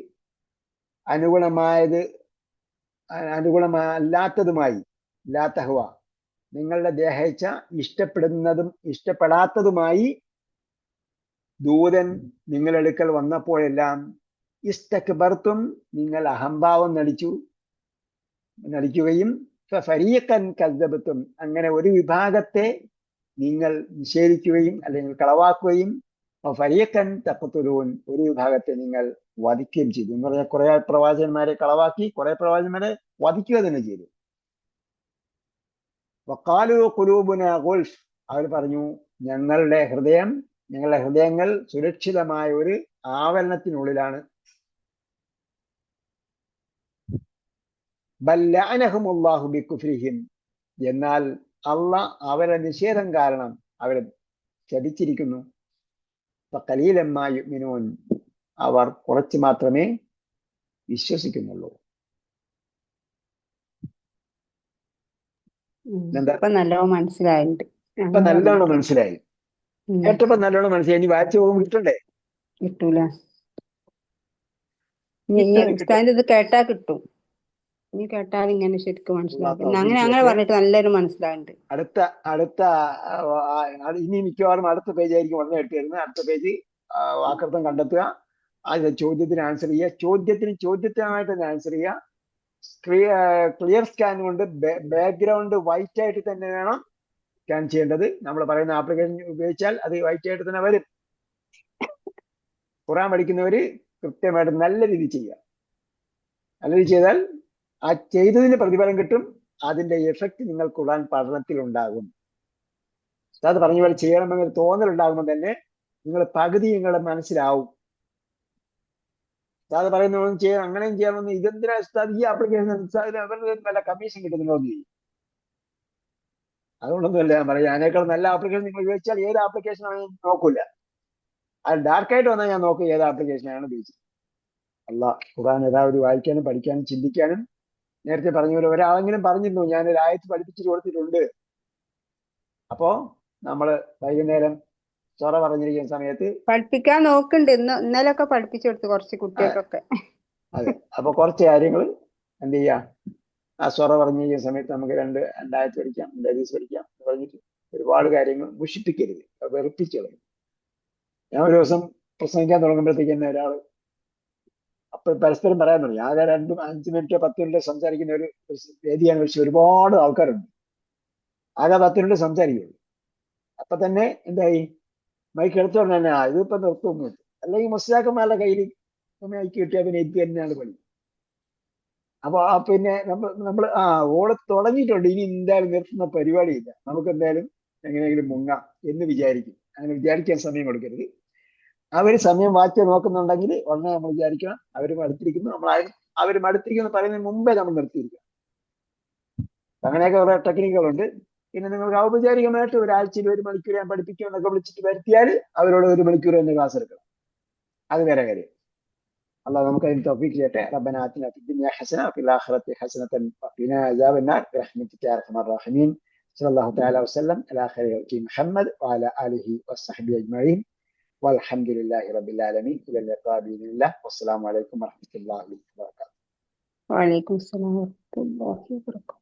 അനുഗുണമല്ലാത്തതുമായി, ലാ തഹ്വ, നിങ്ങളുടെ ദേഹേച്ഛ ഇഷ്ടപ്പെടുന്നതും ഇഷ്ടപ്പെടാത്തതുമായി ദൂതൻ നിങ്ങളുടെ അടുക്കൽ വന്നപ്പോഴെല്ലാം, ഇസ്തക്ബർത്തും, നിങ്ങൾ അഹംഭാവം നടിക്കുകയും, ഫരീഖൻ കദ്ദബത്തും, അങ്ങനെ ഒരു വിഭാഗത്തെ നിങ്ങൾ നിഷേധിക്കുകയും അല്ലെങ്കിൽ കളവാക്കുകയും, ഫരീഖൻ തഖ്തുലൂൻ, ഒരു വിഭാഗത്തെ നിങ്ങൾ വധിക്കുകയും ചെയ്തു. എന്ന് പറഞ്ഞാൽ കുറെ പ്രവാചകന്മാരെ കളവാക്കി, കുറെ പ്രവാചകന്മാരെ വധിക്കുക തന്നെ ചെയ്തു. വഖാലു ഖുലൂബുനാ ഗുൽഫ്, അവർ പറഞ്ഞു ഞങ്ങളുടെ ഹൃദയങ്ങൾ സുരക്ഷിതമായ ഒരു ആവരണത്തിനുള്ളിലാണ്. ബൽ ലഅനഹുമുല്ലാഹു ബികുഫ്രിഹിം, എന്നാൽ അള്ളാഹ് അവരുടെ നിഷേധം കാരണം അവരെ ശപിച്ചിരിക്കുന്നു. ഫഖലീലൻ മാ യുഅ്മിനൂൻ, അവർ കുറച്ച് മാത്രമേ വിശ്വസിക്കുന്നുള്ളൂ. എന്താ ഇപ്പൊ നല്ലോണം മനസ്സിലായിട്ടുണ്ട്. ഇപ്പൊ നല്ലോണം മനസ്സിലായി, കേട്ടപ്പോ നല്ലോണം മനസ്സിലായി. ഇനി വായിച്ചു പോകുമ്പോൾ കിട്ടണ്ടേ? കിട്ടൂല. ഉസ്താദിന്റെ ഇത് കേട്ടാ കിട്ടും. ഇനി കേട്ടാൽ ഇങ്ങനെ ശരിക്കും മനസ്സിലാക്കും. അങ്ങനെ പറഞ്ഞിട്ട് നല്ലൊരു മനസ്സിലായിട്ടുണ്ട്. അടുത്ത ഇനി മിക്കവാറും അടുത്ത പേജ് ആയിരിക്കും ഉടനെ ഇട്ട് തരുന്നത്. അടുത്ത പേജ് വാക്കർത്ഥം കണ്ടെത്തുക, അത് ചോദ്യത്തിന് ആൻസർ ചെയ്യുക, ചോദ്യത്തിനായിട്ട് തന്നെ ആൻസർ ചെയ്യുക. ക്ലിയർ സ്കാൻ കൊണ്ട് ബാക്ക്ഗ്രൗണ്ട് വൈറ്റ് ആയിട്ട് തന്നെ വേണം സ്കാൻ ചെയ്യേണ്ടത്. നമ്മൾ പറയുന്ന ആപ്ലിക്കേഷൻ ഉപയോഗിച്ചാൽ അത് വൈറ്റ് ആയിട്ട് തന്നെ വരും. ഖുർആൻ പഠിക്കുന്നവര് കൃത്യമായിട്ട് നല്ല രീതി ചെയ്യുക. നല്ല രീതി ചെയ്താൽ ആ ചെയ്തതിന് പ്രതിഫലം കിട്ടും. അതിന്റെ എഫക്റ്റ് നിങ്ങൾ ഖുർആൻ പഠനത്തിൽ ഉണ്ടാകും. അത് പറഞ്ഞ പോലെ ചെയ്യണമെന്നൊരു തോന്നലുണ്ടാകുമ്പോൾ തന്നെ നിങ്ങൾ പകുതി നിങ്ങളുടെ മനസ്സിലാവും. ഉസ്താദ് പറയുന്ന അങ്ങനെയും ചെയ്യണമെന്ന്, ഇതെന്തിനാ ഉസ്താദ് ഈ ആപ്ലിക്കേഷൻ വല്ല കമ്മീഷൻ കിട്ടുന്നുണ്ടോ എന്ന് ചെയ്യും. അതുകൊണ്ടൊന്നുമല്ല ഞാൻ പറയാം, അതിനേക്കാൾ നല്ല ആപ്ലിക്കേഷൻ നിങ്ങൾ ഉപയോഗിച്ചാൽ ഏത് ആപ്ലിക്കേഷൻ ആണെന്ന് നോക്കൂല. അത് ഡാർക്കായിട്ട് വന്നാൽ ഞാൻ നോക്കും ഏത് ആപ്ലിക്കേഷനാണ് ഉപയോഗിച്ചത്. ഖുർആൻ എല്ലാവരും വായിക്കാനും പഠിക്കാനും ചിന്തിക്കാനും. നേരത്തെ പറഞ്ഞ പോലെ ഒരാളെങ്കിലും പറഞ്ഞിരുന്നു, ഞാൻ ഒരു ആയത്ത് പഠിപ്പിച്ചിട്ട് കൊടുത്തിട്ടുണ്ട്. അപ്പോ നമ്മള് വൈകുന്നേരം സൊറ പറഞ്ഞിരിക്കുന്ന സമയത്ത് പഠിപ്പിക്കാൻ നോക്കുന്നുണ്ട്. ഇന്നലൊക്കെ പഠിപ്പിച്ചു കൊടുത്തു കുറച്ച് കുട്ടികൾക്കൊക്കെ. അതെ, അപ്പൊ കുറച്ച് കാര്യങ്ങൾ എന്ത് ചെയ്യാം, ആ സൊറ പറഞ്ഞിരിക്കുന്ന സമയത്ത് നമുക്ക് രണ്ടായത്ത് പഠിക്കാം, 2 ഹദീസ് പഠിക്കാം പറഞ്ഞിട്ട് ഒരുപാട് കാര്യങ്ങൾ മുഷിപ്പിക്കരുത്, വെറുപ്പിക്കരുത്. ഞാൻ ഒരു ദിവസം പ്രസംഗിക്കാൻ തുടങ്ങുമ്പോഴത്തേക്ക് തന്നെ ഒരാൾ അപ്പൊ പരസ്പരം പറയാൻ തുടങ്ങി. ആകെ 5 മിനിറ്റോ 10 മിനിറ്റോ സംസാരിക്കുന്ന ഒരു വേദിയാണ്, പക്ഷെ ഒരുപാട് ആൾക്കാരുണ്ട്. ആകെ 10 മിനിറ്റ് സംസാരിക്കുള്ളൂ. അപ്പൊ തന്നെ എന്തായി, മൈക്ക് എടുത്തോണ്ട് തന്നെ ഇതിപ്പോ നിർത്തുന്നില്ല. അല്ലെങ്കിൽ മുസ്ലിയാക്കന്മാരുടെ കയ്യിൽ മൈക്ക് കിട്ടിയാൽ പിന്നെ ഇത് തന്നെയാണ് പണി. അപ്പൊ പിന്നെ നമ്മൾ ഓള് തുടങ്ങിയിട്ടുണ്ട്, ഇനി എന്തായാലും നിർത്തുന്ന പരിപാടിയില്ല, നമുക്ക് എന്തായാലും എങ്ങനെയെങ്കിലും മുങ്ങാം എന്ന് വിചാരിക്കും. അങ്ങനെ വിചാരിക്കാൻ സമയം കൊടുക്കരുത്. അവർ സമയം വായിച്ച് നോക്കുന്നുണ്ടെങ്കിൽ ഉടനെ നമ്മൾ വിചാരിക്കണം അവർ മടുത്തിരിക്കുന്നു, അവർ മടുത്തിരിക്കുന്നു പറയുന്നതിന് മുമ്പേ നമ്മൾ നിർത്തിയിരിക്കണം. അങ്ങനെയൊക്കെ കുറെ ടെക്നിക്കുകളുണ്ട്. പിന്നെ നിങ്ങൾക്ക് ഔപചാരികമായിട്ട് ഒരാഴ്ചയിൽ 1 മണിക്കൂർ ഞാൻ പഠിപ്പിക്കും എന്നൊക്കെ വിളിച്ചിട്ട് വരുത്തിയാൽ അവരോട് 1 മണിക്കൂർ തന്നെ ക്ലാസ് എടുക്കണം. അത് വേറെ കാര്യം. അല്ലാഹ് നമുക്ക് അതിന് തൗഫീഖ് ചെയ്യട്ടെ. റബ്ബനാ ആതിനാ ഫിദ്ദുനിയാ ഹസന വഫിൽ ആഖിറതി ഹസനതൻ വഖിനാ അദാബന്നാർ ബിറഹ്മതിക യാ അർഹമർ റഹീമീൻ. സ്വല്ലല്ലാഹു തആല വസല്ലം അലാ ഖൈറിൽ ഖൽഖി മുഹമ്മദ് വഅലാ ആലിഹി വസ്സഹ്ബിഹി അജ്മഈൻ വൽഹംദുലില്ലാഹി റബ്ബിൽ ആലമീൻ. ഇലാ ലിഖാ ബിഇذنില്ലാഹ്. വസ്സലാമു അലൈക്കും വറഹ്മത്തുള്ളാഹി വബറകാതുഹു. വഅലൈക്കും അസ്സലാം വറഹ്മത്തുള്ളാഹി വബറകാതുഹു.